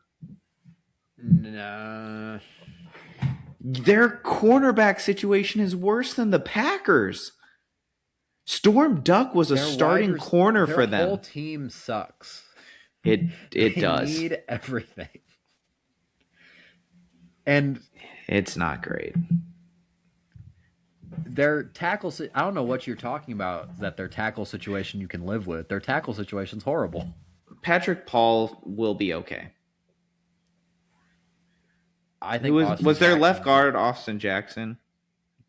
No. Their cornerback situation is worse than the Packers. Storm Duck was a starting corner for them. Their whole team sucks. It does. They need everything. And it's not great. Their tackle, I don't know what you're talking about, that their tackle situation you can live with. Their tackle situation's horrible. Patrick Paul will be okay. I think was their left guard Austin Jackson?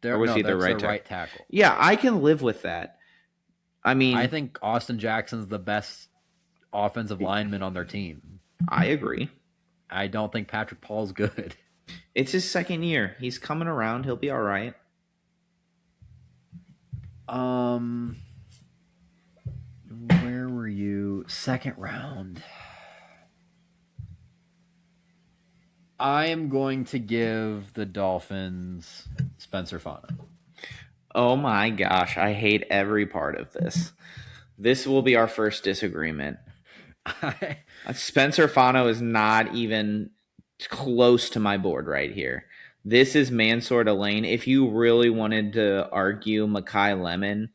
Or was he the right tackle? Yeah, I can live with that. I mean, I think Austin Jackson's the best offensive lineman on their team. I agree. I don't think Patrick Paul's good. It's his second year. He's coming around. He'll be all right. Where were you? Second round. I am going to give the Dolphins Spencer Fano. Oh my gosh, I hate every part of this. This will be our first disagreement. Spencer Fano is not even close to my board right here. This is Mansour Delane. If you really wanted to argue Mekhi Lemon,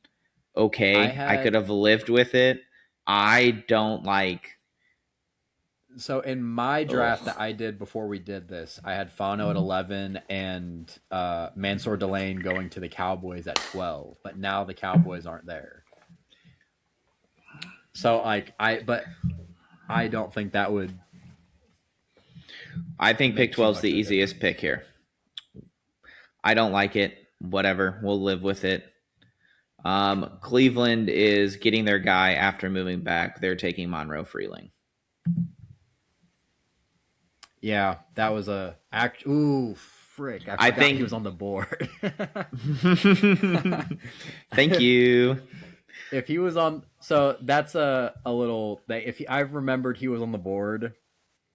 okay, I could have lived with it. I don't like. So in my draft that I did before we did this, I had Fano at 11 and Mansour Delane going to the Cowboys at 12. But now the Cowboys aren't there. So I don't think that would. I think pick 12 is the easiest pick here. I don't like it. Whatever. We'll live with it. Cleveland is getting their guy after moving back. They're taking Monroe Freeling. Yeah, that was a act. Ooh, frick! I think he was on the board. Thank you. If he was on, so that's a little. If I remembered he was on the board,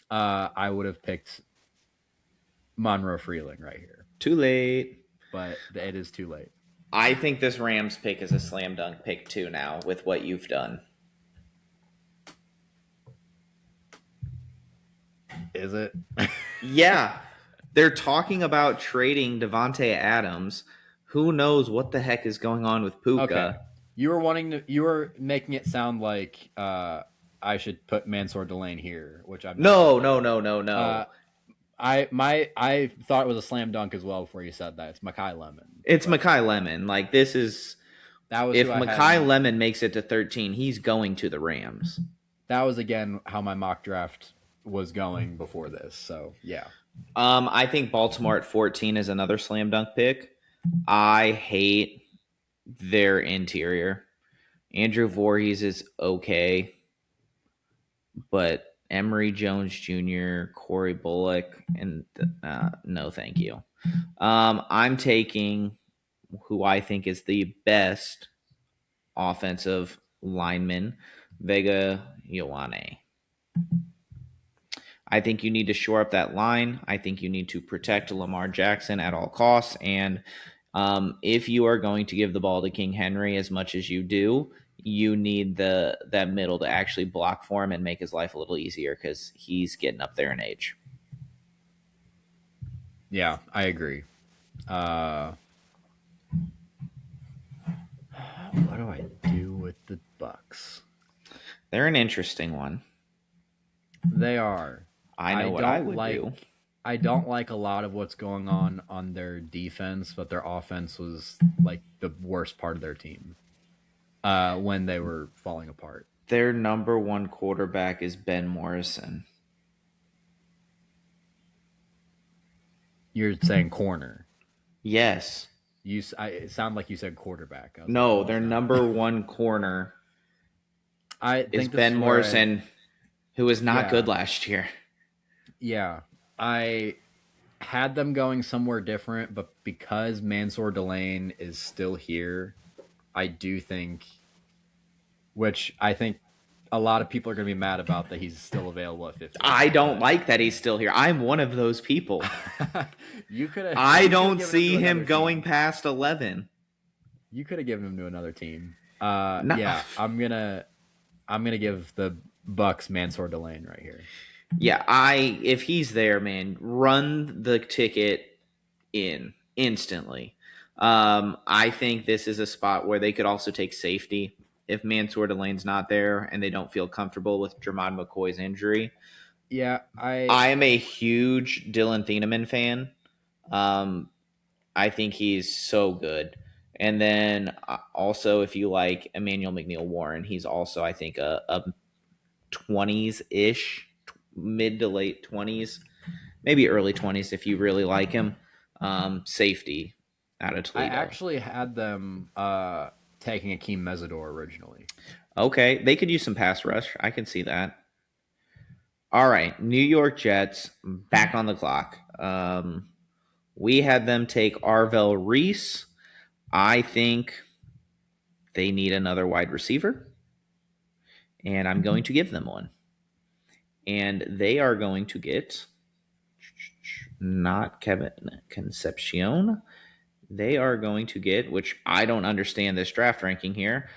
I would have picked Monroe Freeling right here. Too late, but it is too late. I think this Rams pick is a slam dunk pick too now with what you've done. Is it? Yeah. They're talking about trading Devontae Adams. Who knows what the heck is going on with Puka? Okay. You were making it sound like I should put Mansour Delane here, which I'm No. I thought it was a slam dunk as well before you said that. It's Mekhi Lemon. It's Mekhi Lemon. Like this is if Mekhi Lemon makes it to 13, he's going to the Rams. That was again how my mock draft was going before this. So yeah. I think Baltimore at 14 is another slam dunk pick. I hate their interior. Andrew Voorhees is okay, but Emory Jones Jr., Corey Bullock, and no, thank you. I'm taking who I think is the best offensive lineman, Vega Ioane. I think you need to shore up that line. I think you need to protect Lamar Jackson at all costs. And If you are going to give the ball to King Henry as much as you do, you need that middle to actually block for him and make his life a little easier because he's getting up there in age. Yeah, I agree. Uh, what do I do with the Bucks? They're an interesting one. They are. I I know what I don't would like. do. I don't like a lot of what's going on their defense, but their offense was like the worst part of their team when they were falling apart. Their number one quarterback is Ben Morrison. You're saying corner. Yes. It sounded like you said quarterback. I was like, No, no, their it's not. number one corner I is think this Ben is where Morrison, who was not good yeah, last year. yeah. I had them going somewhere different, but because Mansour Delane is still here, I do think, which I think a lot of people are going to be mad about that he's still available at 15. I don't But like that he's still here. I'm one of those people. you could have I you could have don't given him to see him another going team. past 11. You could have given him to another team. No. Yeah, I'm gonna give the Bucks Mansour Delane right here. Yeah, if he's there, man, run the ticket in instantly. I think this is a spot where they could also take safety if Mansour Delane's not there and they don't feel comfortable with Jermod McCoy's injury. Yeah, I am a huge Dylan Thieneman fan. Um, I think he's so good. And then also, if you like Emmanuel McNeil Warren, he's also, I think, a 20s ish, mid to late 20s, maybe early 20s if you really like him. Safety out of I Toledo. actually had them taking Akeem Mesidor originally. Okay, they could use some pass rush. I can see that. All right, New York Jets back on the clock. We had them take Arvell Reese. I think they need another wide receiver, and I'm going to give them one. And they are going to get not Kevin Concepcion. They are going to get, which I don't understand this draft ranking here,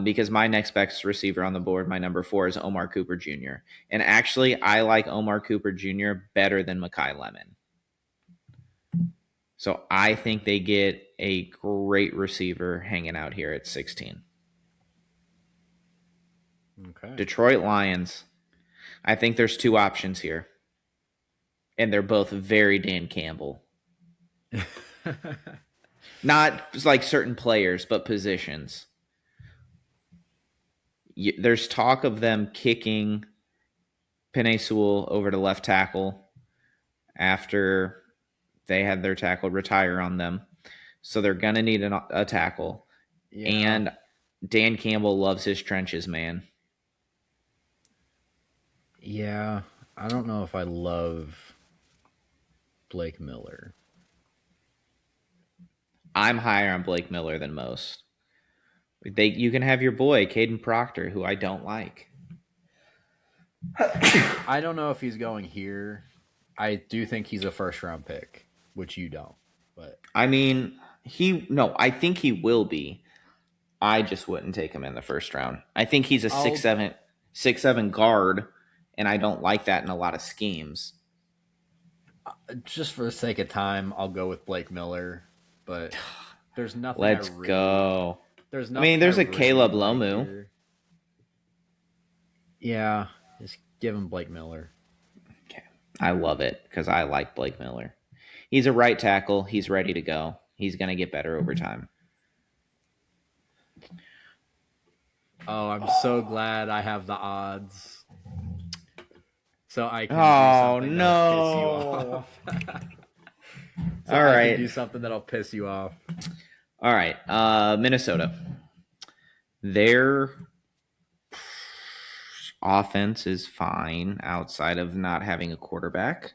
because my next best receiver on the board, my number 4, is Omar Cooper Jr. And actually, I like Omar Cooper Jr. better than Makai Lemon. So I think they get a great receiver hanging out here at 16. Okay. Detroit Lions. I think there's two options here, and they're both very Dan Campbell. Not like certain players, but positions. There's talk of them kicking Penei Sewell over to left tackle after they had their tackle retire on them. So they're going to need a tackle. Yeah. And Dan Campbell loves his trenches, man. Yeah. I don't know if I love Blake Miller. I'm higher on Blake Miller than most. You can have your boy, Caden Proctor, who I don't like. I don't know if he's going here. I do think he's a first round pick, which you don't. But I mean, I think he will be. I just wouldn't take him in the first round. I think he's a I'll 6'7" guard, and I don't like that in a lot of schemes. just for the sake of time, I'll go with Blake Miller. But there's nothing Let's go. there's I mean, nothing I there's a really Caleb like Lomu. here. Yeah, just give him Blake Miller. Okay. I love it because I like Blake Miller. He's a right tackle. He's ready to go. He's going to get better over time. Oh, I'm so glad I have the odds. So I can do Oh, something that'll piss you no. off. So All I can right. do something that'll piss you off. All right. Minnesota. Their offense is fine outside of not having a quarterback.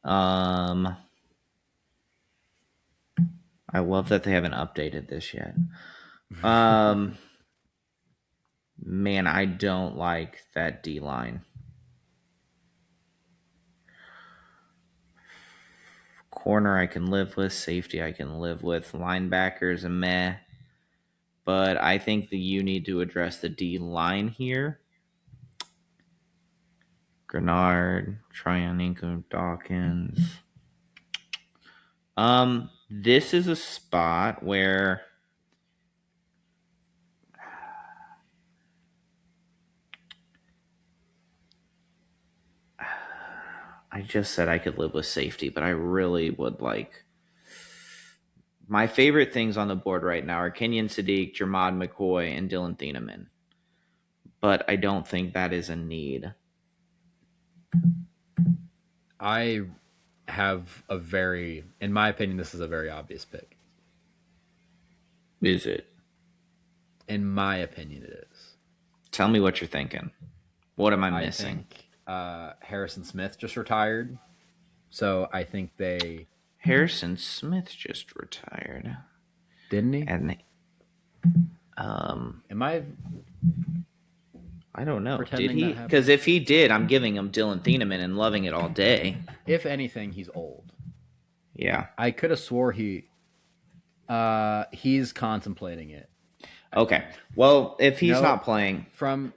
I love that they haven't updated this yet. Man, I don't like that D line. Corner I can live with. Safety I can live with. Linebackers a meh. But I think that you need to address the D line here. Grenard, Tryon Dawkins. This is a spot where I just said I could live with safety, but I really would like. My favorite things on the board right now are Kenyon Sadiq, Jermod McCoy, and Dylan Thieneman. But I don't think that is a need. I have a very, in my opinion, this is a very obvious pick. Is it? In my opinion, it is. Tell me what you're thinking. What am I I missing? think Harrison Smith just retired, so I think they Harrison Smith just retired, didn't he? and Am I I don't know. Did pretending he? that happened? Because if he did, I'm giving him Dylan Thieneman and loving it all day. If anything, he's old. Yeah. I could have swore he's contemplating it. Okay. Well, if he's No. not playing, From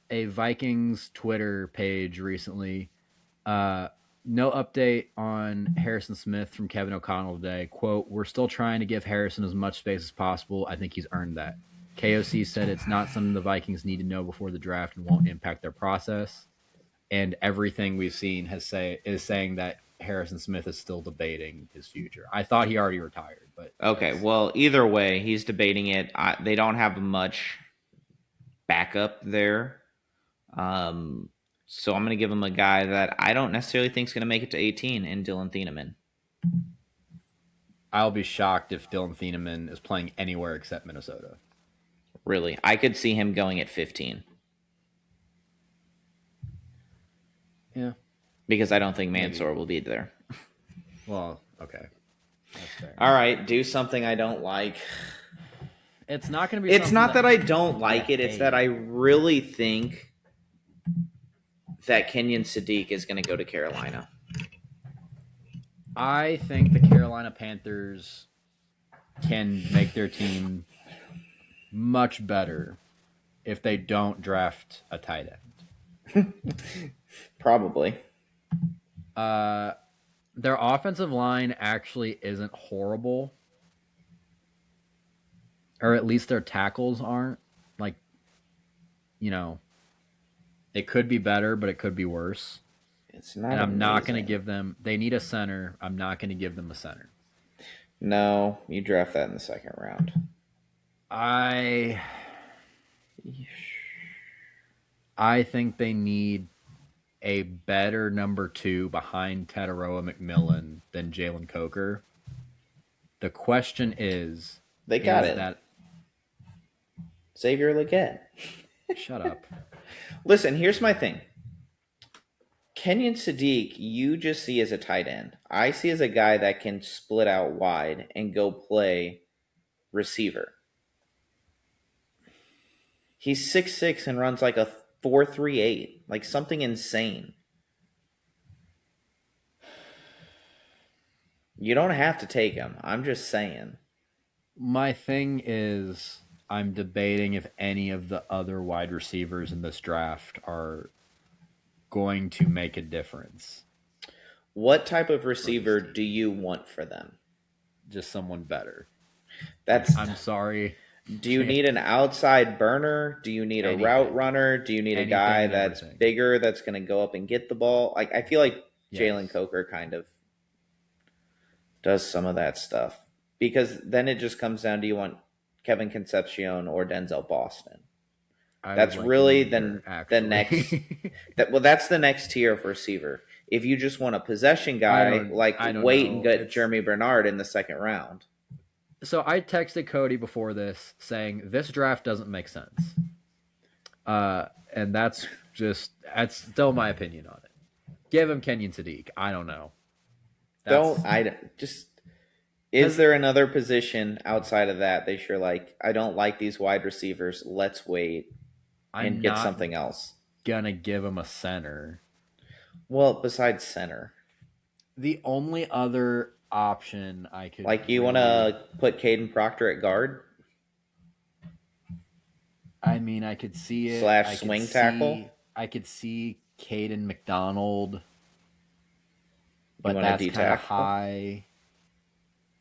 a Vikings Twitter page recently, no update on Harrison Smith from Kevin O'Connell today. Quote, "We're still trying to give Harrison as much space as possible. I think he's earned that." KOC said it's not something the Vikings need to know before the draft and won't impact their process. And everything we've seen is saying that Harrison Smith is still debating his future. I thought he already retired, but okay. Well, either way, he's debating it. They don't have much backup there. So I'm going to give him a guy that I don't necessarily think is going to make it to 18 in Dylan Thieneman. I'll be shocked if Dylan Thieneman is playing anywhere except Minnesota. Really, I could see him going at 15. Yeah. Because I don't think Mansour will be there. Well, okay. That's fair. All right, do something I don't like. It's not going to be. It's not that I don't like it. It's that I really think that Kenyon Sadiq is going to go to Carolina. I think the Carolina Panthers can make their team much better if they don't draft a tight end. Probably. Their offensive line actually isn't horrible. Or at least their tackles aren't. Like, it could be better, but it could be worse. It's not. And I'm not going to give them. They need a center. I'm not going to give them a center. No, you draft that in the second round. I think they need a better number 2 behind Tataroa McMillan than Jalen Coker. The question is, they got it. Xavier Legette. Shut up. Listen, here's my thing. Kenyon Sadiq, you just see as a tight end. I see as a guy that can split out wide and go play receiver. He's 6'6" and runs like a 4.38, like something insane. You don't have to take him. I'm just saying. My thing is, I'm debating if any of the other wide receivers in this draft are going to make a difference. What type of receiver do you want for them? Just someone better. I'm sorry. Do you need an outside burner? Do you need a route runner? Do you need a guy that's bigger that's going to go up and get the ball? Like I feel like Jalen Coker kind of does some of that stuff. Because then it just comes down to you want Kevin Concepcion or Denzel Boston. That's really the next. That's the next tier of receiver. If you just want a possession guy, wait and get Jeremy Bernard in the second round. So I texted Cody before this saying this draft doesn't make sense, and that's still my opinion on it. Give him Kenyon Sadiq. I don't know. Is there another position outside of that they sure like? I don't like these wide receivers. Let's wait and get something else. Gonna give him a center. Well, besides center, The only other option I could Like, you want really, to put Caden Proctor at guard I mean, I could see it. slash swing tackle? I could see Caden McDonald, You but want to that's D kind of tackle? high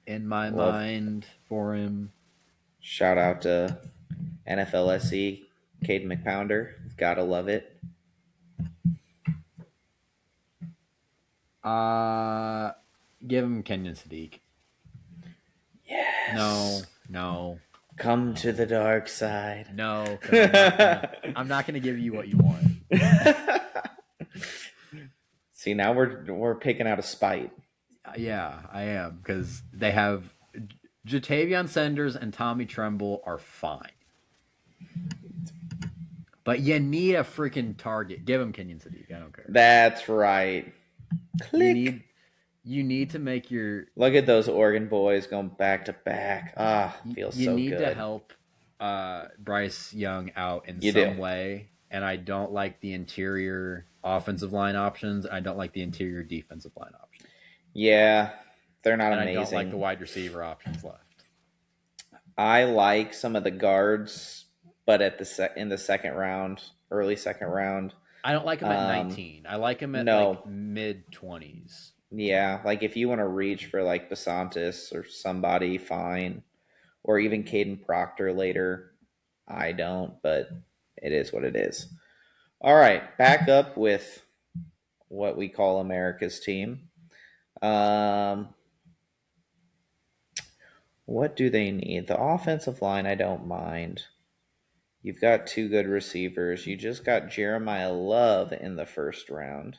in my Love. mind for him. Shout out to NFLSC, Caden McPounder. Gotta love it. Uh, give him Kenyon Sadiq. Yes. No, Come to no, the dark side. no, because I'm not gonna. I'm not gonna give you what you want. See, now we're picking out a spite. Yeah, I am because they have Jatavion Sanders and Tommy Tremble are fine, but you need a freaking target. Give him Kenyon Sadiq. I don't care. That's right. You Click. need you need to make your Look at those Oregon boys going back to back. Ah, feels you so need to good. help Bryce Young out in You do. some way, and I don't like the interior offensive line options. I don't like the interior defensive line options, Yeah, they're not and I don't like the amazing. wide receiver options left. I like some of the guards, but at in the second round, early second round, I don't like him at um, 19. I like him at like no, mid 20s. yeah, like if you want to reach for like Basantis or somebody, fine, or even Caden Proctor later. I don't, but it is what it is. All right, back up with what we call America's team. Um, what do they need? The offensive line, I don't mind. You've got two good receivers. You just got Jeremiah Love in the first round.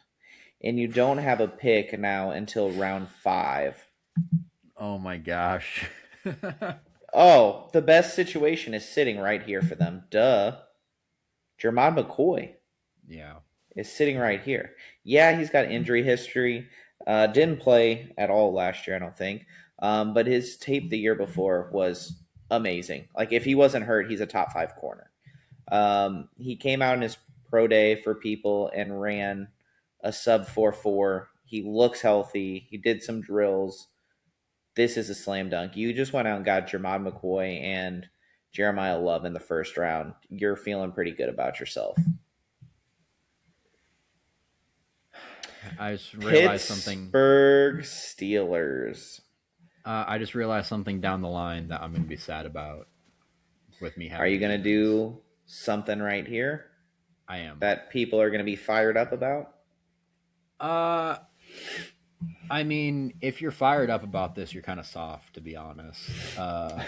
And you don't have a pick now until round 5. Oh my gosh. Oh, the best situation is sitting right here for them. Duh. Jermod McCoy Yeah. is sitting right here. Yeah, he's got injury history. Didn't play at all last year, I don't think. But his tape the year before was amazing. Like, if he wasn't hurt, he's a top 5 corner. He came out in his pro day for people and ran a sub 4.4. He looks healthy. He did some drills. This is a slam dunk. You just went out and got Jermod McCoy and Jeremiah Love in the first round. You're feeling pretty good about yourself. I just realized something. Pittsburgh Steelers. I just realized something down the line that I'm going to be sad about with me Are having you the going to Eagles. do something right here I am. that people are going to be fired up about? Uh, I mean, if you're fired up about this, you're kind of soft, to be honest. I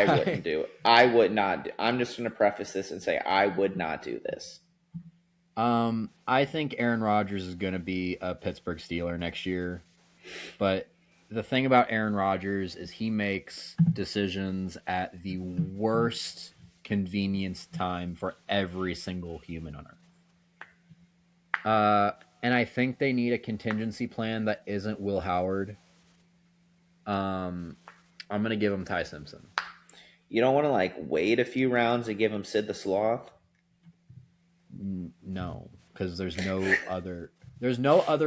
wouldn't do it. I would not. I'm just going to preface this and say I would not do this. I think Aaron Rodgers is going to be a Pittsburgh Steeler next year, but the thing about Aaron Rodgers is he makes decisions at the worst convenience time for every single human on earth. And I think they need a contingency plan that isn't Will Howard. I'm gonna give him Ty Simpson. You don't want to like wait a few rounds and give him Sid the Sloth. No, because there's no other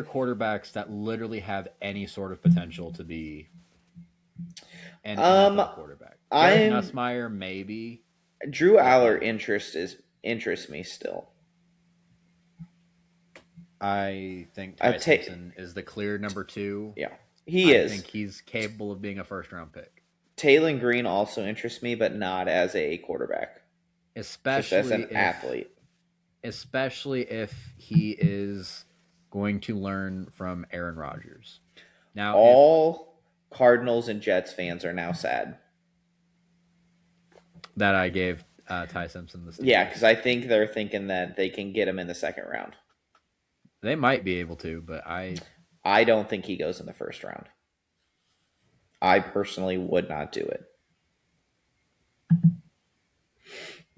quarterbacks that literally have any sort of potential to be an NFL quarterback. Garrett I'm Nussmeier, maybe, Drew but Aller like interests me still. I think Ty Simpson is the clear number 2. Yeah, he I is. think he's capable of being a first round pick. Taylon Green also interests me, but not as a quarterback, just as Especially an athlete. if he is going to learn from Aaron Rodgers. Now, if All Cardinals and Jets fans are now sad. that I gave Ty Simpson the Steelers. Yeah, because I think they're thinking that they can get him in the second round. They might be able to, but I don't think he goes in the first round. I personally would not do it.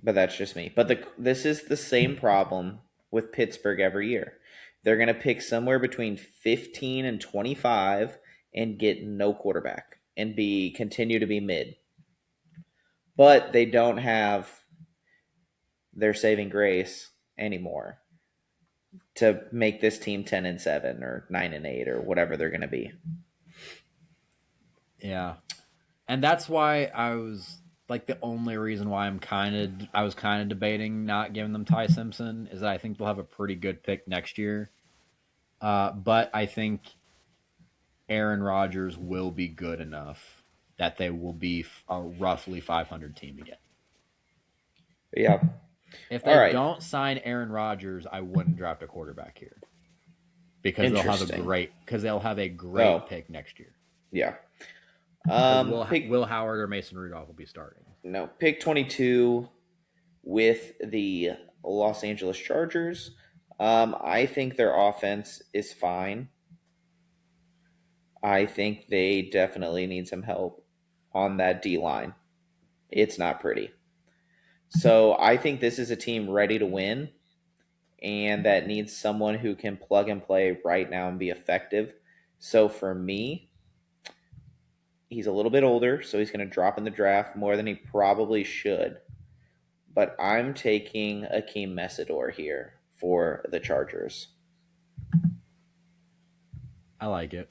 But that's just me. But this is the same problem with Pittsburgh every year. They're going to pick somewhere between 15 and 25 and get no quarterback and continue to be mid. But they don't have their saving grace anymore to make this team 10-7 or 9-8 or whatever they're going to be. Yeah. And that's why I was like the only reason why I was kind of debating not giving them Ty Simpson is that I think they'll have a pretty good pick next year. But I think Aaron Rodgers will be good enough that they will be a roughly 500 team again. Yeah. If All they right. don't sign Aaron Rodgers, I wouldn't draft a quarterback here because Interesting. they'll have a great Oh, pick next year yeah. because Pick Will Howard or Mason Rudolph will be starting. no pick 22 with the Los Angeles Chargers. I think their offense is fine. I think they definitely need some help on that D line. It's not pretty. So I think this is a team ready to win and that needs someone who can plug and play right now and be effective. So for me, he's a little bit older, so he's going to drop in the draft more than he probably should. But I'm taking Akeem Mesidor here for the Chargers. I like it.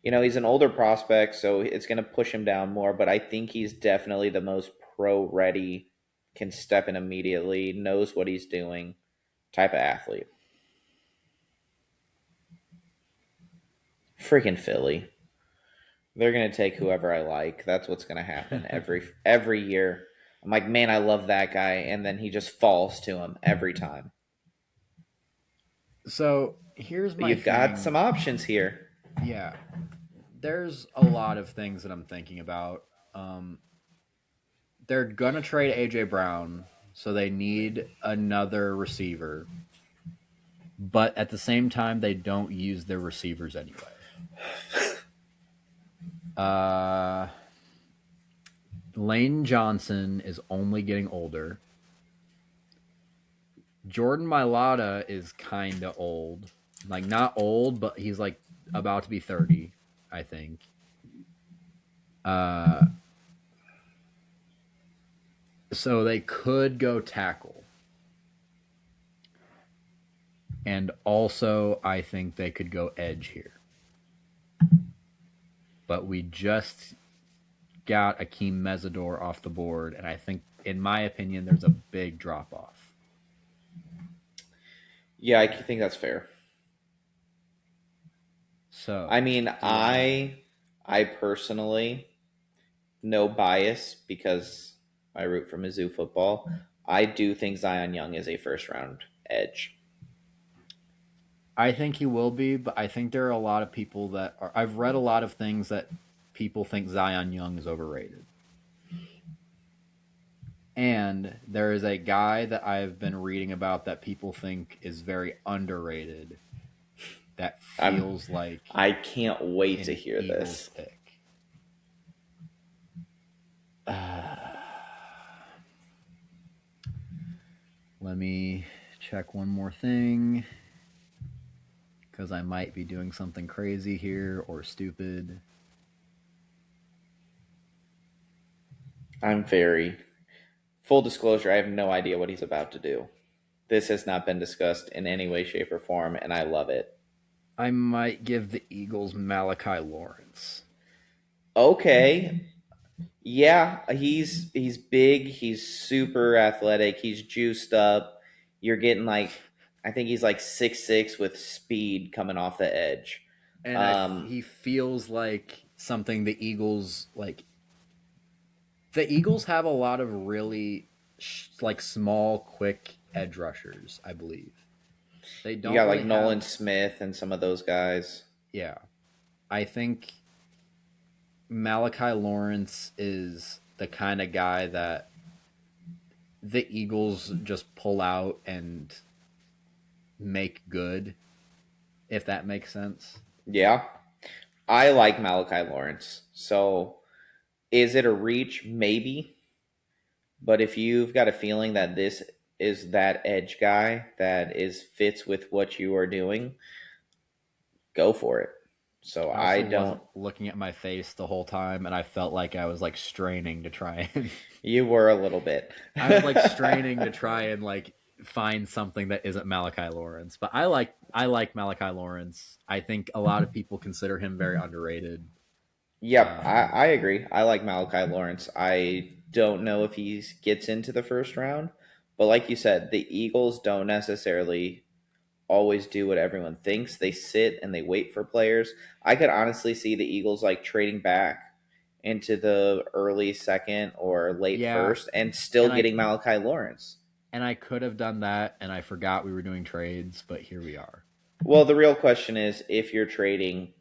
He's an older prospect, so it's going to push him down more, but I think he's definitely the most pro ready, can step in immediately, knows what he's doing type of athlete. Freaking Philly. They're going to take whoever I like. That's what's going to happen every year. I'm like, man, I love that guy, and then he just falls to him every time. So here's But my you've got thing. some options here. Yeah, there's a lot of things that I'm thinking about. Um, they're gonna trade AJ Brown, so they need another receiver. But at the same time, they don't use their receivers anyway. Uh, Lane Johnson is only getting older. Jordan Mailata is kind of old. Like, not old, but he's like about to be 30, I think. Uh, so they could go tackle. And also, I think they could go edge here. But we just got Akeem Mesidor off the board, and I think, in my opinion, there's a big drop off. Yeah, I think that's fair. I So, mean, do you want to? I personally, no bias because I root for Mizzou football. I do think Zion Young is a first round edge. I think he will be, but I think there are a lot of people that are. I've read a lot of things that people think Zion Young is overrated. And there is a guy that I've been reading about that people think is very underrated that I'm feels like I can't wait to an hear Eagles this. pick. Uh, let me check one more thing because I might be doing something crazy here or stupid. I'm very full disclosure, I have no idea what he's about to do. This has not been discussed in any way, shape, or form, and I love it. I might give the Eagles Malachi Lawrence. Okay. Yeah, he's big, he's super athletic, he's juiced up. You're getting like I think he's like 6'6" with speed coming off the edge. And Um he feels like something the Eagles like. The Eagles have a lot of really like small, quick edge rushers. I believe they you don't got like really Nolan have. Smith and some of those guys. Yeah, I think Malachi Lawrence is the kind of guy that the Eagles just pull out and make good, if that makes sense. Yeah. I like Malachi Lawrence. So is it a reach? Maybe. But if you've got a feeling that this is that edge guy that is fits with what you are doing, go for it. So I I also don't. wasn't looking at my face the whole time, and I felt like I was like straining to try and You were a little bit. I was like straining to try and like find something that isn't Malachi Lawrence. But I like Malachi Lawrence. I think a lot of people consider him very underrated. Yep, Um, I agree. I like Malachi Lawrence. I don't know if he gets into the first round, but like you said, the Eagles don't necessarily always do what everyone thinks. They sit and they wait for players. I could honestly see the Eagles like trading back into the early second or late yeah, first and still and I getting Malachi Lawrence. and I could have done that, and I forgot we were doing trades, but here we are. Well, the real question is if you're trading,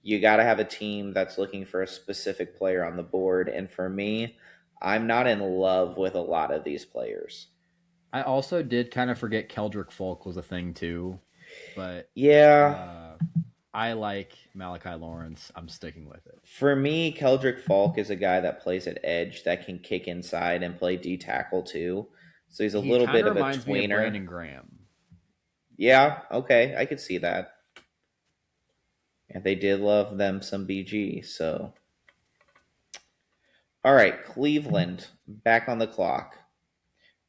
you got to have a team that's looking for a specific player on the board. And for me, I'm not in love with a lot of these players. I also did kind of forget Keldrick Folk was a thing too, but Yeah, uh, I like Malachi Lawrence. I'm sticking with it. for me, Keldrick Falk is a guy that plays at edge that can kick inside and play D tackle too. So he's a He little kind bit of of a reminds me of tweener. Brandon Graham. Yeah, okay, I could see that. And they did love them some BG. So, all right, Cleveland back on the clock.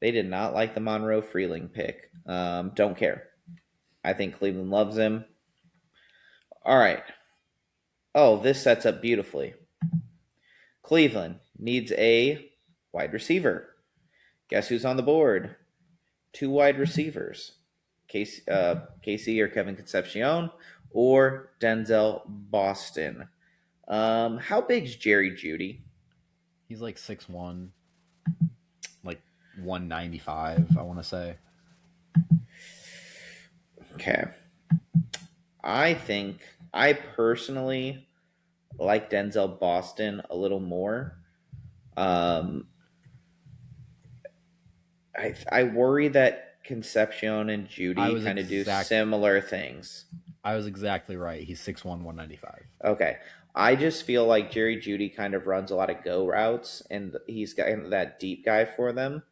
They did not like the Monroe Freeling pick. Don't care. I think Cleveland loves him. All right. Oh, this sets up beautifully. Cleveland needs a wide receiver. Guess who's on the board? Two wide receivers. Casey or Kevin Concepcion or Denzel Boston. How big's Jerry Judy? He's like 6'1", like 195, I want to say. Okay. I think I personally like Denzel Boston a little more. Um, I worry that Concepcion and I Judy was kind of do exact. similar things. I was exactly right. He's 6'1", 195. Okay. I just feel like Jerry Judy kind of runs a lot of go routes, and he's got that deep guy for them.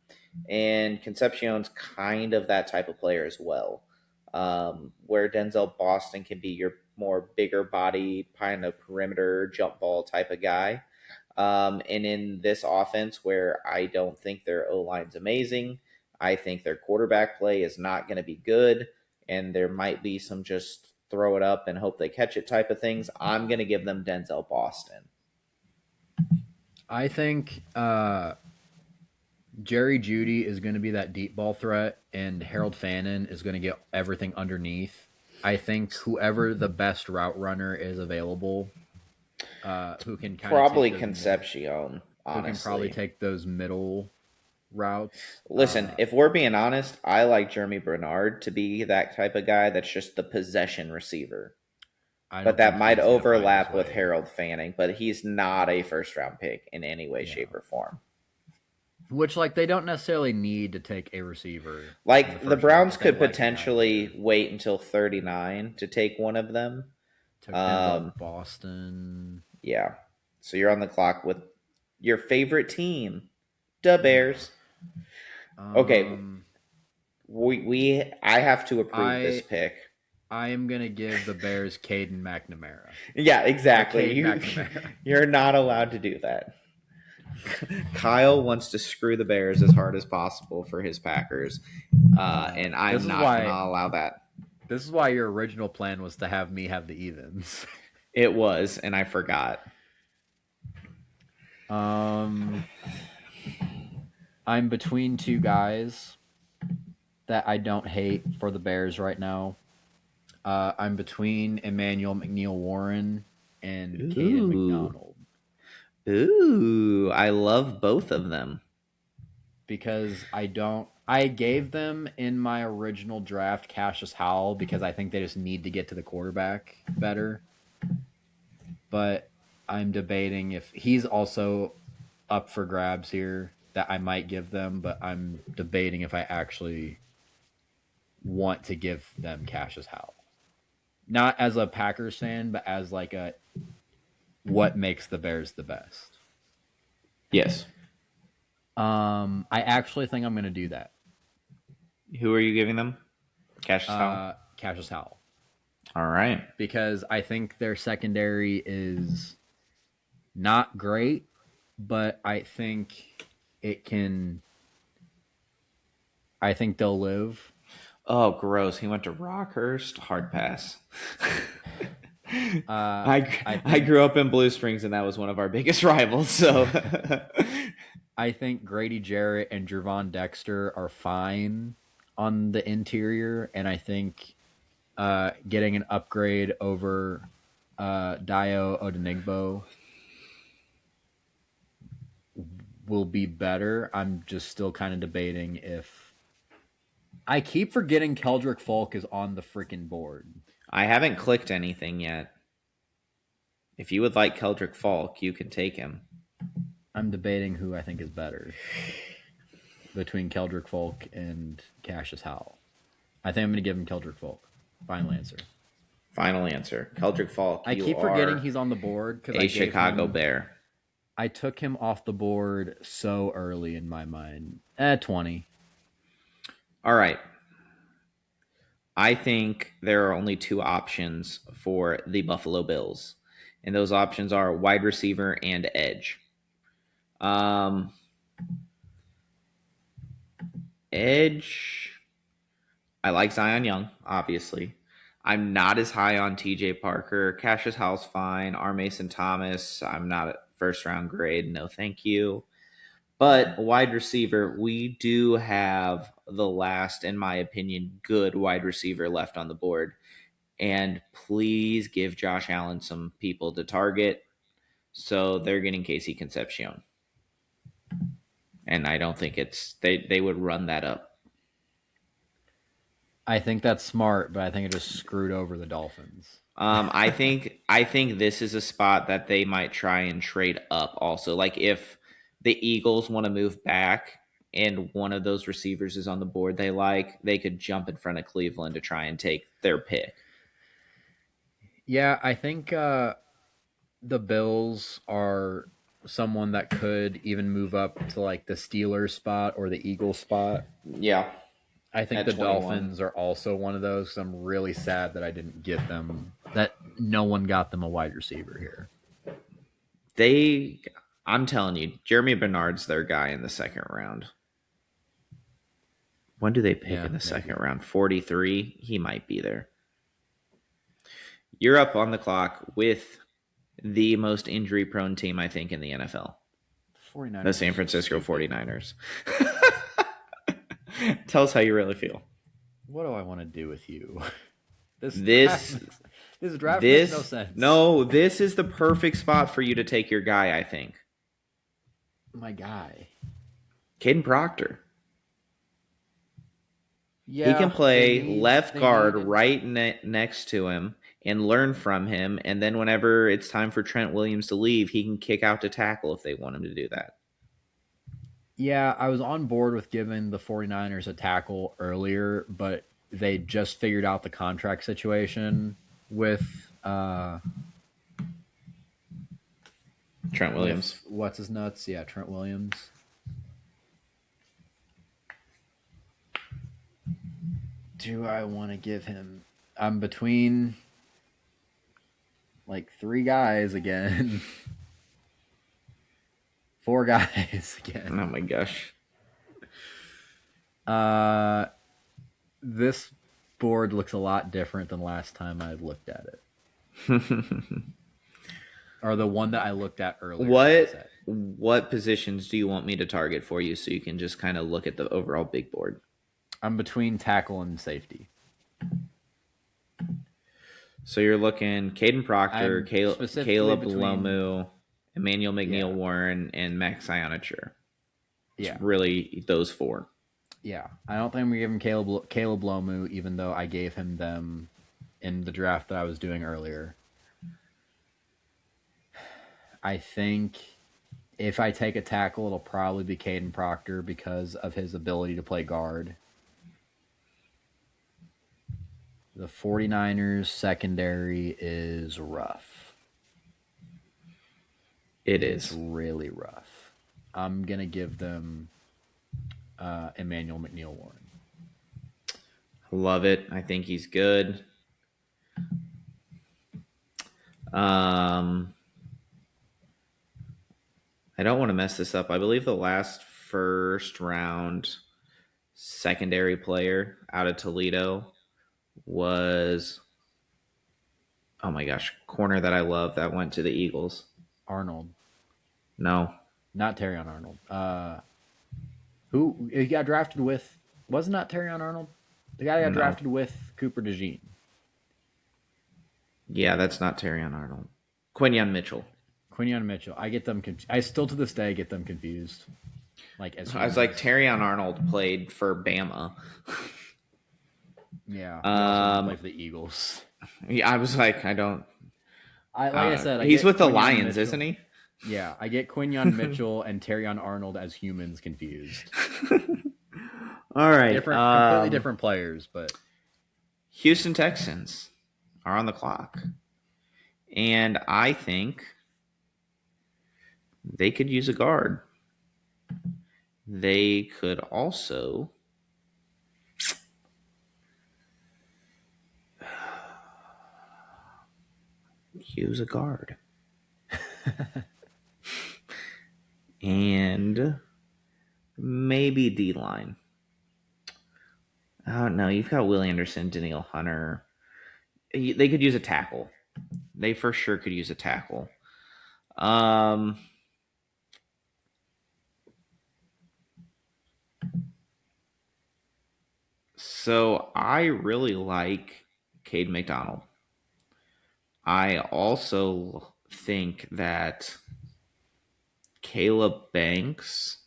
And Concepcion's kind of that type of player as well, where Denzel Boston can be your more bigger body, kind of perimeter jump ball type of guy. And in this offense, where I don't think their O line's amazing, I think their quarterback play is not going to be good, and there might be some just throw it up and hope they catch it type of things. I'm going to give them Denzel Boston. I think Jerry Judy is going to be that deep ball threat, and Harold Fannin is going to get everything underneath. I think whoever the best route runner is available, who can kind of take Probably those mid, Concepcion, who can probably honestly. take those middle routes. Listen, if we're being honest, I like Jeremy Bernard to be that type of guy that's just the possession receiver. I But don't that think might he's going to find his overlap with way. Harold Fanning, but he's not a first round pick in any way, Yeah. shape, or form. Which, like, they don't necessarily need to take a receiver in the Like the first round Browns if they could like a guy potentially there. wait until 39 to take one of them. Took Denzel Um, Boston. yeah. So you're on the clock with your favorite team, the Ugh. Bears. Okay, Um, we I have to approve this I pick. I am gonna give the Bears Caden McNamara Yeah, or exactly. Cade You McNamara. you're not allowed to do that. Kyle wants to screw the Bears as hard as possible for his Packers, and This I'm is not going to why allow that. your original plan was to have me have the evens. It was, and I forgot. um, I'm between two guys that I don't hate for the Bears right now. I'm between Emmanuel McNeil Warren and Caden Ooh, McDonald ooh, I love both of them. because I don't. I gave them in my original draft Cassius Howell because I think they just need to get to the quarterback better. But I'm debating if he's also up for grabs here that I might give them, but I'm debating if I actually want to give them Cassius Howell. Not as a Packers fan, but as like a what makes the Bears the best. Yes. I actually think I'm going to do that. Who are you giving them? Cassius Howell. Cassius Howell All right. because I think their secondary is not great, but it can. I think they'll live. Oh, gross. He went to Rockhurst. Hard pass. Uh, I I think grew up in Blue Springs, and that was one of our biggest rivals. So, I think Grady Jarrett and Jervon Dexter are fine on the interior, and I think getting an upgrade over Dio Odenigbo will be better. I'm just still kind of debating if I keep forgetting Keldrick Falk is on the freaking board. I haven't clicked anything yet. If you would like Keldrick Falk, you can take him. I'm debating who I think is better between Keldrick Falk and Cassius Howell. I think I'm going to give him Keldrick Falk. Final answer. Final answer. Keldrick Falk, I you keep forgetting are he's on the board because a Chicago Bear. I took him off the board so early in my mind. 20. All right. I think there are only two options for the Buffalo Bills, and those options are wide receiver and edge. Edge, I like Zion Young, obviously. I'm not as high on TJ Parker. Cassius House, fine. R. Mason Thomas, I'm not a first round grade. No, thank you. But wide receiver, we do have the last, in my opinion, good wide receiver left on the board. And please give Josh Allen some people to target. So they're getting Casey Concepcion. And I don't think they would run that up. I think that's smart, but I think it just screwed over the Dolphins. I think this is a spot that they might try and trade up also. Like if the Eagles want to move back and one of those receivers is on the board they could jump in front of Cleveland to try and take their pick. Yeah, I think the Bills are someone that could even move up to like the Steelers spot or the Eagles spot. Yeah. I think At the 21. Dolphins are also one of those. I'm really sad that I didn't get them. That no one got them a wide receiver here. I'm telling you, Jeremy Bernard's their guy in the second round. When do they pick Yeah, in the maybe. second round? 43? He might be there. You're up on the clock with the most injury prone team, I think, in the NFL. 49ers The San Francisco 49ers. Tell us how you really feel. What do I want to do with you? This draft makes no sense. No, this is the perfect spot for you to take your guy, I think. My guy. Caden Proctor. Yeah, He can play left guard needed. right next to him and learn from him. And then whenever it's time for Trent Williams to leave, he can kick out to tackle if they want him to do that. Yeah, I was on board with giving the 49ers a tackle earlier, but they just figured out the contract situation with Trent Williams. What's his nuts? Yeah, Trent Williams. Do I want to give him? I'm between like three guys again. Four guys again. Oh my gosh. This board looks a lot different than last time I looked at it. Or the one that I looked at earlier. What positions do you want me to target for you so you can just kind of look at the overall big board? I'm between tackle and safety. So you're looking Caden Proctor, Caleb Lomu, Emmanuel McNeil-Warren, and Max Ionacher. Yeah. It's really those four. Yeah. I don't think I'm going to give him Caleb Lomu, even though I gave him them in the draft that I was doing earlier. I think if I take a tackle, it'll probably be Caden Proctor because of his ability to play guard. The 49ers secondary is rough. It's really rough. I'm going to give them Emmanuel McNeil-Warren. Love it. I think he's good. I don't want to mess this up. I believe the last first round secondary player out of Toledo was, oh my gosh, corner that I love that went to the Eagles. Arnold, No, not Terrion Arnold. Who he got drafted with? Was not Terrion Arnold? The guy that got no. drafted with Cooper DeJean. Yeah, that's not Terrion Arnold. Quinyon Mitchell. Quinion Mitchell. I get them. I still to this day get them confused. Like as I was like, humans. Terrion Arnold played for Bama. Yeah. He also went to play Um, for the Eagles. yeah, I was like, I don't. Like I said, I He's get with the Quinion Lions, isn't Mitchell. he? Yeah, I get Quinion Mitchell and Terrion Arnold as humans confused. All right. Different, completely different players, but Houston Texans are on the clock. And I think they could use a guard. They could also use a guard. And maybe D line. I don't know. You've got Will Anderson, Danielle Hunter. They could use a tackle. They for sure could use a tackle. Um, so I really like Cade McDonald. I also think that Caleb Banks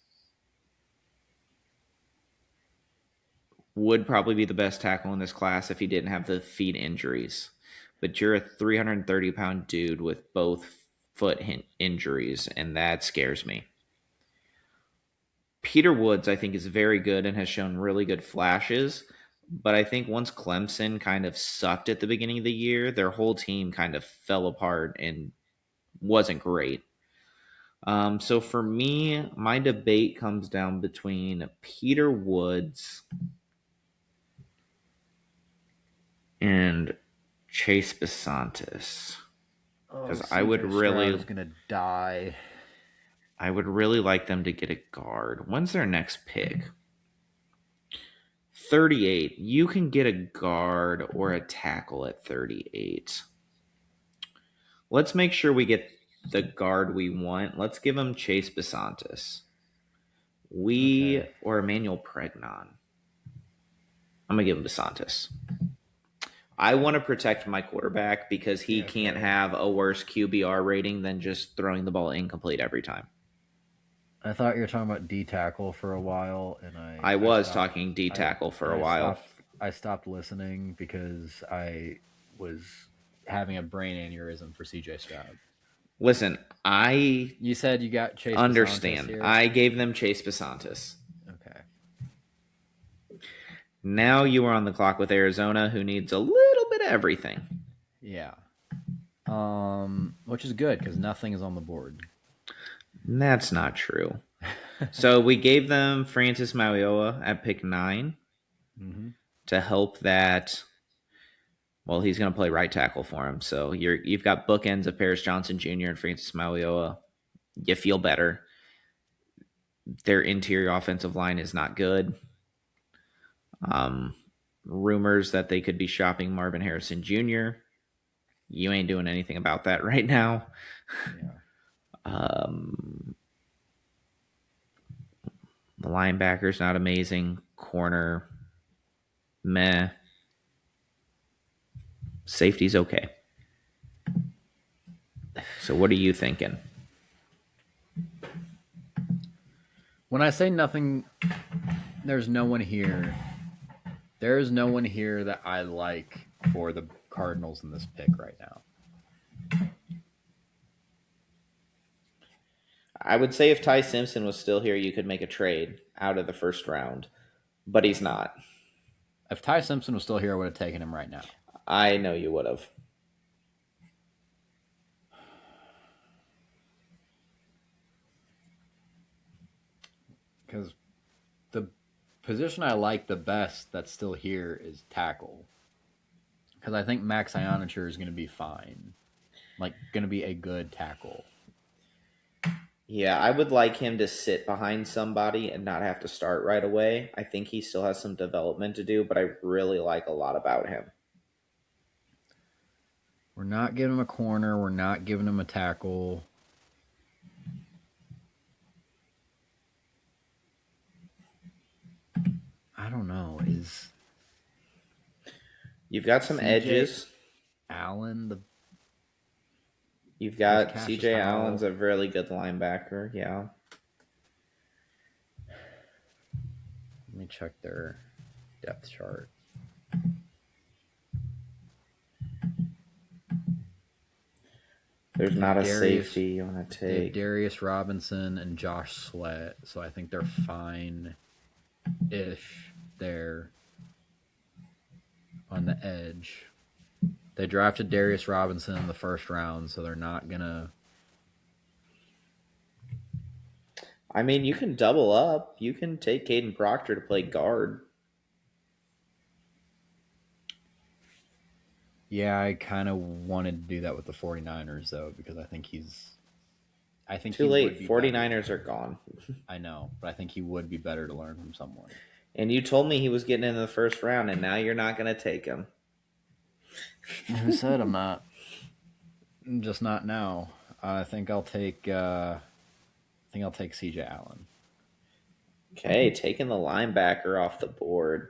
would probably be the best tackle in this class if he didn't have the feet injuries. But you're a 330-pound dude with both foot injuries, and that scares me. Peter Woods, I think, is very good and has shown really good flashes. But I think once Clemson kind of sucked at the beginning of the year, their whole team kind of fell apart and wasn't great. So for me, my debate comes down between Peter Woods and Chase Besantis. Because CJ Stroud is gonna die. I would really like them to get a guard. When's their next pick? 38. You can get a guard or a tackle at 38. Let's make sure we get the guard we want. Let's give him Chase Besantis. Okay. Or Emmanuel Pregnon. I'm gonna give him Besantis. I want to protect my quarterback because he can't Okay. have a worse QBR rating than just throwing the ball incomplete every time. I thought you were talking about D tackle for a while, and I I was stopped. talking D I tackle for and a while. I stopped listening because I was having a brain aneurysm for CJ Stroud. Listen, I You said you got Chase Besantis understand. here. I gave them Chase Besantis. Okay. Now you are on the clock with Arizona, who needs a little bit of everything. Yeah. Which is good because nothing is on the board. That's not true. So we gave them Francis Mauigoa at pick 9 Mm-hmm. to help that. Well, he's going to play right tackle for him. So you've got bookends of Paris Johnson Jr. and Francis Mauigoa. You feel better. Their interior offensive line is not good. Rumors that they could be shopping Marvin Harrison Jr. You ain't doing anything about that right now. Yeah. The linebacker's not amazing. Corner, meh. Safety's okay. So what are you thinking? When I say nothing, there's no one here. There is no one here that I like for the Cardinals in this pick right now. I would say if Ty Simpson was still here, you could make a trade out of the first round, but he's not. If Ty Simpson was still here, I would have taken him right now. I know you would have. Because the position I like the best that's still here is tackle. Because I think Max Ionicher is going to be fine. Like, going to be a good tackle. Yeah, I would like him to sit behind somebody and not have to start right away. I think he still has some development to do, but I really like a lot about him. We're not giving him a corner. We're not giving him a tackle. I don't know. Is You've got some CJ edges. Allen the You've or is got Cassius CJ Allen's Howell? a really good linebacker. Yeah. Let me check their depth chart. There's They not have a Darius. safety you want to They have take. Darius Robinson and Josh Sweat, so I think they're fine ish there on the edge. They drafted Darius Robinson in the first round, so they're not gonna. I mean, you can double up. You can take Caden Proctor to play guard. Yeah, I kind of wanted to do that with the 49ers though, because I think he's. I think Too he would late. be better. 49ers are gone. I know, but I think he would be better to learn from someone. And you told me he was getting into the first round, and now you're not going to take him. Who said I'm not? Just not now. I think I'll take. I think I'll take C.J. Allen. Okay, taking the linebacker off the board.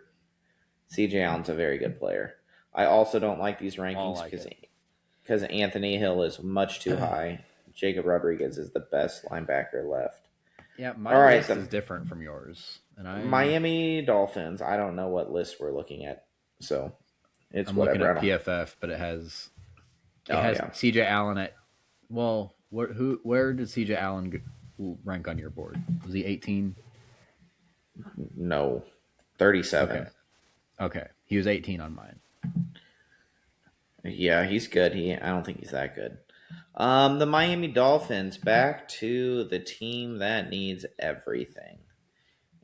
CJ Allen's a very good player. I also don't like these I'll rankings like it. because Anthony Hill is much too high. Jacob Rodriguez is the best linebacker left. Yeah, All my right, list the is different from yours, and Miami Dolphins. I don't know what list we're looking at, so it's I'm looking whatever. I at don't. PFF, but it Oh has yeah, C.J. Allen at. Well, where did C.J. Allen rank on your board? Was he 18? no, Okay, 37. okay, he was 18 on mine. Yeah, he's good. I don't think he's that good. The Miami Dolphins back to the team that needs everything,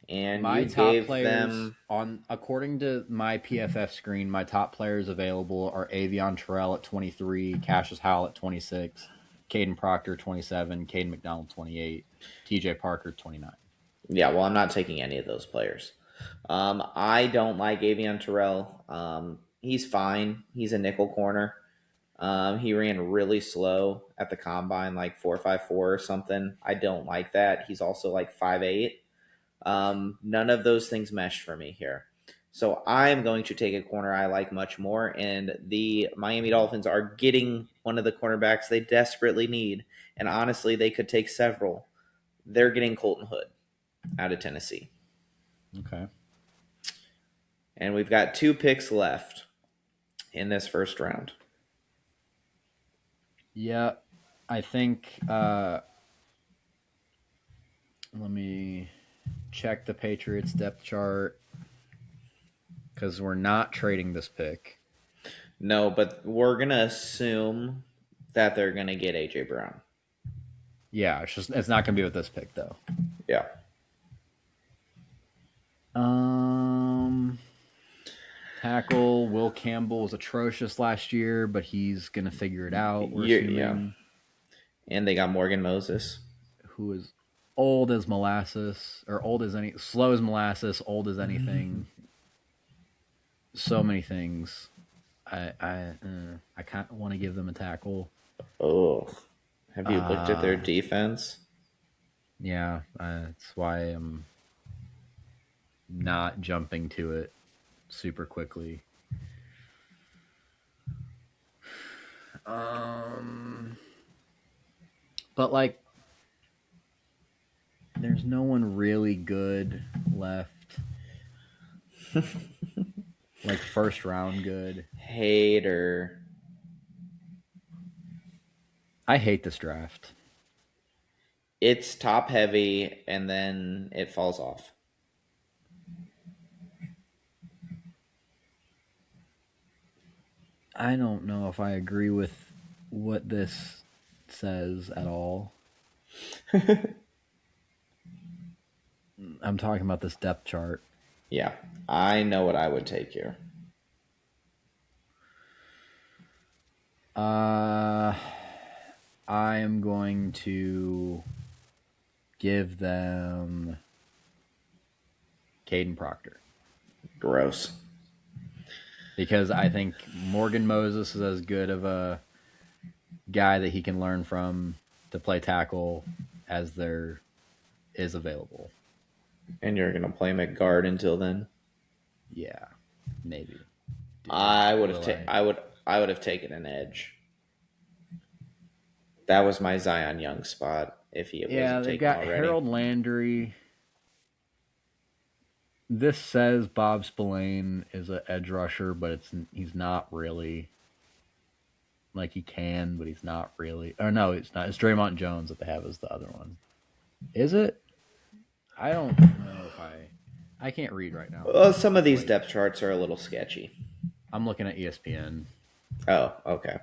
and My you top gave players them. on according to my PFF screen, my top players available are Avion Terrell at 23, Cassius Howell at 26, Caden Proctor 27, Caden McDonald 28, TJ Parker 29. Yeah, well, I'm not taking any of those players. I don't like Avion Terrell. He's fine. He's a nickel corner. He ran really slow at the combine, like 4.54 or something. I don't like that. He's also like 5'8". None of those things mesh for me here. So I'm going to take a corner I like much more, and the Miami Dolphins are getting one of the cornerbacks they desperately need. And honestly, they could take several. They're getting Colton Hood out of Tennessee. Okay. And we've got 2 picks left in this first round. Yeah, I think let me check the Patriots depth chart cuz we're not trading this pick. No, but we're going to assume that they're going to get A.J. Brown. Yeah, it's not going to be with this pick though. Yeah. Um Tackle Will Campbell was atrocious last year, but he's gonna figure it out. We're Yeah. assuming. And they got Morgan Moses. Who is old as molasses, or old as any, slow as molasses, old as anything. So many things. I kind of want to give them a tackle. Oh. Have you looked at their Uh defense? yeah, that's why I'm not jumping to it super quickly. Um, but like there's no one really good left. Like first round good. Hater. I hate this draft. It's top heavy and then it falls off. I don't know if I agree with what this says at all. I'm talking about this depth chart. Yeah. I know what I would take here. Uh I am going to give them Caden Proctor. Gross. Because I think Morgan Moses is as good of a guy that he can learn from to play tackle as there is available. And you're going to play him at guard until then? Yeah, maybe. I would have Will I? I would have taken an edge. That was my Zion Young spot if he Yeah, wasn't they've taken got already. Harold Landry. This says Bob Spillane is an edge rusher, but he's not really. Like he can, but he's not really. Or no, it's not. It's Draymond Jones that they have as the other one. Is it? I don't know if I can't read right now. Well, some of these Wait, depth charts are a little sketchy. I'm looking at ESPN. Oh, okay.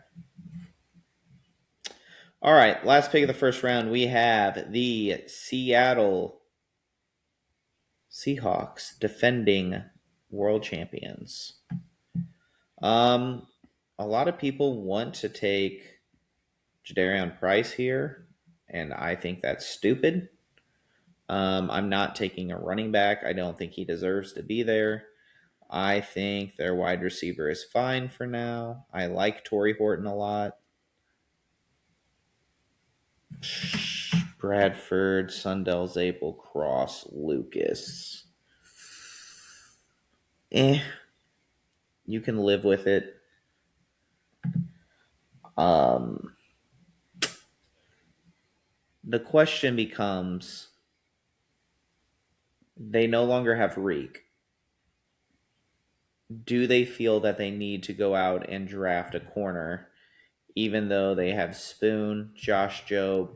All right, last pick of the first round, we have the Seattle Seahawks, defending world champions. Um, a lot of people want to take Jadarian Price here, and I think that's stupid. I'm not taking a running back. I don't think he deserves to be there. I think their wide receiver is fine for now. I like Torrey Horton a lot. Bradford, Sundell, Zabel, Cross, Lucas. You can live with it. Um, the question becomes, they no longer have Reek. Do they feel that they need to go out and draft a corner, even though they have Spoon, Josh Jobe,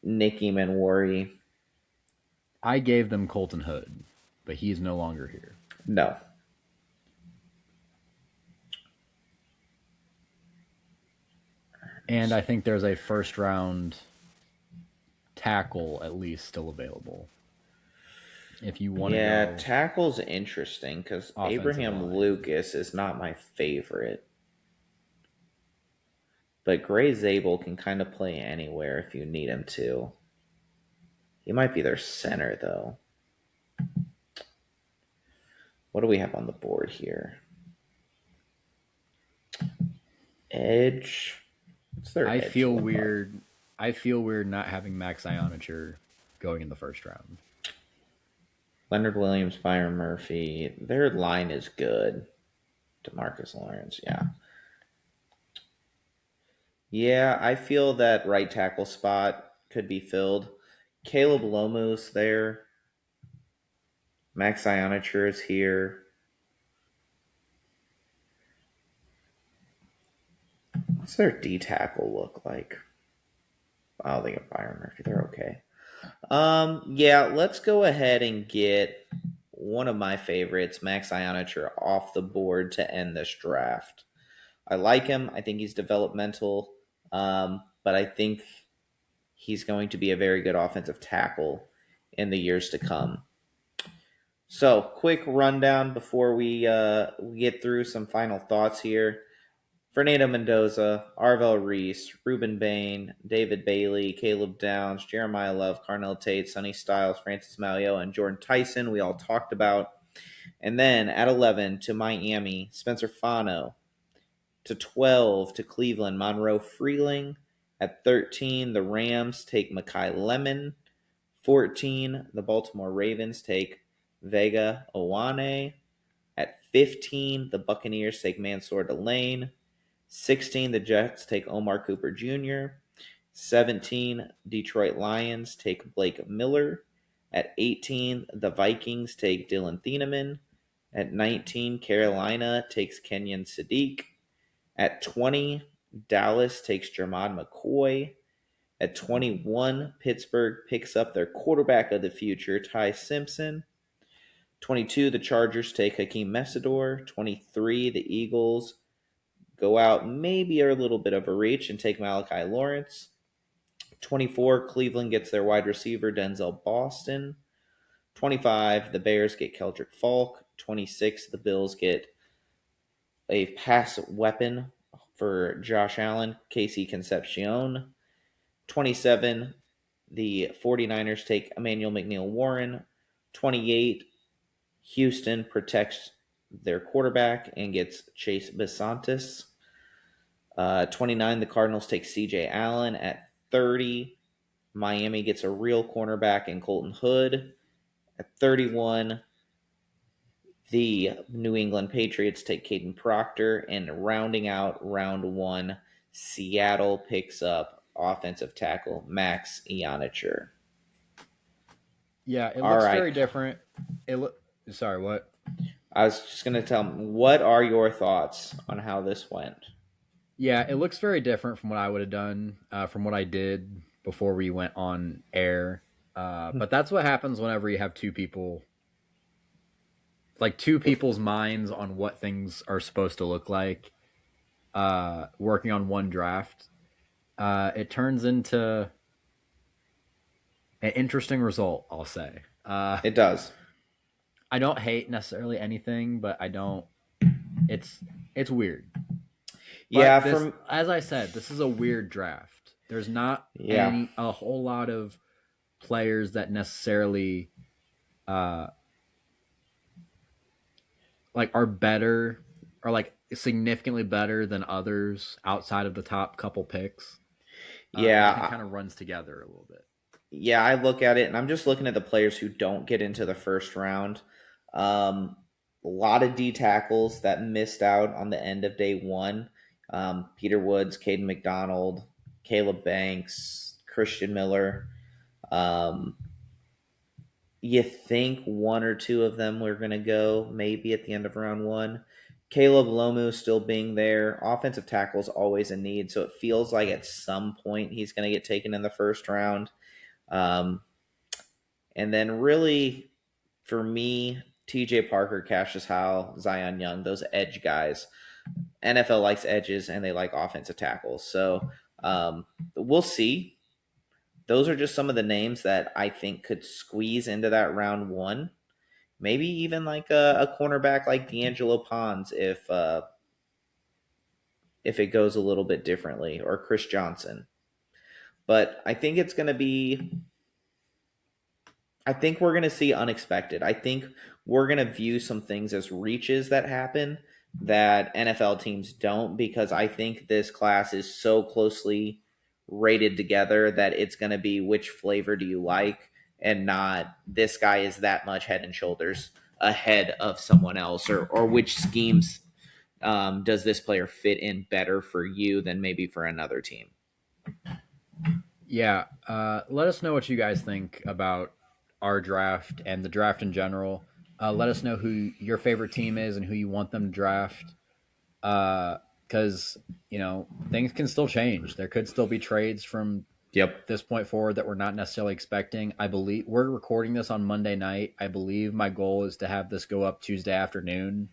Nicky Manwari? I gave them Colton Hood, but he's no longer here. No. And I think there's a first round tackle at least still available. If you want to Yeah, go tackle's interesting because offensive Abraham line. Lucas is not my favorite. But Gray Zabel can kind of play anywhere if you need him to. He might be their center, though. What do we have on the board here? Edge. What's their I edge feel look like? weird. I feel weird not having Max Ionicher going in the first round. Leonard Williams, Byron Murphy. Their line is good. DeMarcus Lawrence, yeah. Yeah, I feel that right tackle spot could be filled. Caleb Lomu's there. Max Ionicher is here. What's their D tackle look like? I don't think of Byron Murphy. They're okay. Yeah, let's go ahead and get one of my favorites, Max Ionicher, off the board to end this draft. I like him. I think he's developmental, but I think he's going to be a very good offensive tackle in the years to come. So, quick rundown before we get through some final thoughts here. Fernando Mendoza, Arvel Reese, Ruben Bain, David Bailey, Caleb Downs, Jeremiah Love, Carnell Tate, Sonny Styles, Francis Malio, and Jordan Tyson, we all talked about. And then at 11 to Miami, Spencer Fano. To 12 to Cleveland, Monroe Freeling. At 13, the Rams take Makai Lemon. 14, the Baltimore Ravens take Vega Owane. At 15, the Buccaneers take Mansour Delane. 16, the Jets take Omar Cooper Jr. 17, Detroit Lions take Blake Miller. At 18, the Vikings take Dylan Thieneman. At 19, Carolina takes Kenyon Sadiq. At 20, Dallas takes Jermod McCoy. At 21, Pittsburgh picks up their quarterback of the future, Ty Simpson. 22, the Chargers take Hakeem Messidor. 23, the Eagles go out maybe a little bit of a reach and take Malachi Lawrence. 24, Cleveland gets their wide receiver, Denzel Boston. 25, the Bears get Keldrick Falk. 26, the Bills get a pass weapon for Josh Allen, Casey Concepcion. 27, the 49ers take Emmanuel McNeil Warren. 28, Houston protects their quarterback and gets Chase Besantis. 29, the Cardinals take CJ Allen. At 30, Miami gets a real cornerback in Colton Hood. At 31, the New England Patriots take Caden Proctor. And rounding out round one, Seattle picks up offensive tackle Max Ionicher. Yeah, it All looks right. very different. Sorry, what? I was just going to tell them, what are your thoughts on how this went? Yeah, it looks very different from what I would have done, from what I did before we went on air. But that's what happens whenever you have two people, like two people's minds on what things are supposed to look like, working on one draft. It turns into an interesting result, I'll say. It does. I don't hate necessarily anything, but I don't. It's it's weird. Yeah, But this, from as I said, this is a weird draft. There's not yeah. a whole lot of players that necessarily uh like are better or like significantly better than others outside of the top couple picks. Everything Yeah, kind of runs together a little bit. yeah, I look at it and I'm just looking at the players who don't get into the first round. A lot of D tackles that missed out on the end of day one. Peter Woods, Caden McDonald, Caleb Banks, Christian Miller. Um, you think one or two of them were going to go maybe at the end of round one. Caleb Lomu still being there. Offensive tackle is always a need, so it feels like at some point he's going to get taken in the first round. Um, and then really, for me, TJ Parker, Cassius Howell, Zion Young, those edge guys. NFL likes edges and they like offensive tackles. So we'll see. Those are just some of the names that I think could squeeze into that round one. Maybe even like a cornerback like D'Angelo Pons if it goes a little bit differently, or Chris Johnson. But I think it's going to be I think we're going to see unexpected. I think we're going to view some things as reaches that happen that NFL teams don't, because I think this class is so closely rated together that it's going to be which flavor do you like, and not this guy is that much head and shoulders ahead of someone else, or which schemes does this player fit in better for you than maybe for another team. Yeah, let us know what you guys think about our draft and the draft in general. Let us know who your favorite team is and who you want them to draft. Because things can still change. There could still be trades from Yep. this point forward that we're not necessarily expecting. I believe we're recording this on Monday night. I believe my goal is to have this go up Tuesday afternoon.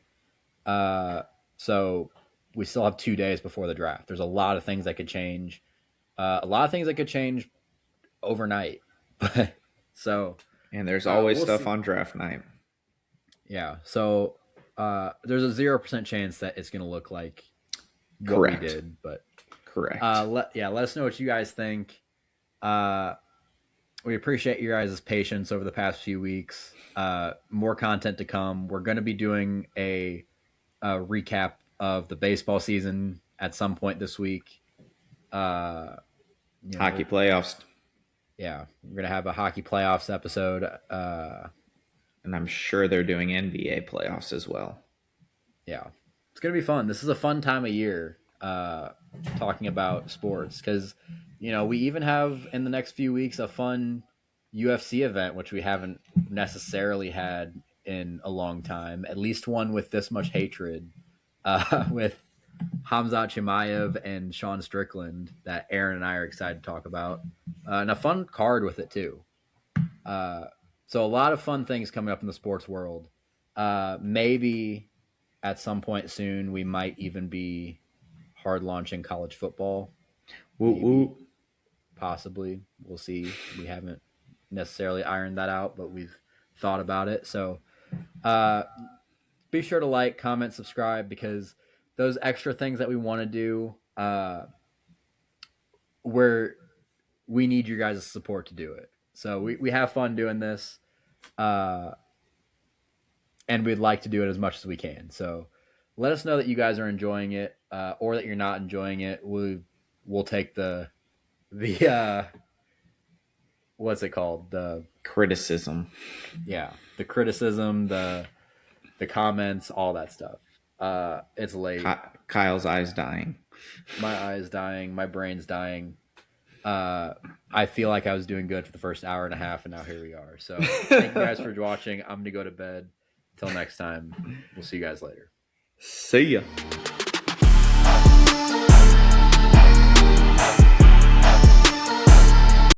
Uh, so we still have 2 days before the draft. There's a lot of things that could change. A lot of things that could change overnight. But so And there's always we'll stuff see. on draft night. Yeah. So there's a 0% chance that it's going to look like what we Correct. did. But Correct. let us know what you guys think. Uh, we appreciate your guys' patience over the past few weeks. More content to come. We're going to be doing a recap of the baseball season at some point this week. Uh, Hockey playoffs. Yeah, we're gonna have a hockey playoffs episode. And I'm sure they're doing NBA playoffs as well. Yeah, it's gonna be fun. This is a fun time of year, talking about sports, because we even have in the next few weeks a fun UFC event, which we haven't necessarily had in a long time. At least one with this much hatred, with Hamzat Chimaev and Sean Strickland, that Aaron and I are excited to talk about, and a fun card with it too. Uh, so a lot of fun things coming up in the sports world. Maybe at some point soon we might even be hard launching college football. Woo Maybe, woo. possibly, we'll see. We haven't necessarily ironed that out, but we've thought about it. So uh, be sure to like, comment, subscribe, because those extra things that we want to do, we're we need your guys' support to do it. So we have fun doing this, and we'd like to do it as much as we can. So let us know that you guys are enjoying it, or that you're not enjoying it. We'll take the what's it called, the Criticism. the criticism, the comments, all that stuff. It's late. Kyle's eyes dying. My eye's dying. My brain's dying. I feel like I was doing good for the first hour and a half, and now here we are. So thank you guys for watching. I'm gonna go to bed. Until next time, we'll see you guys later. See ya.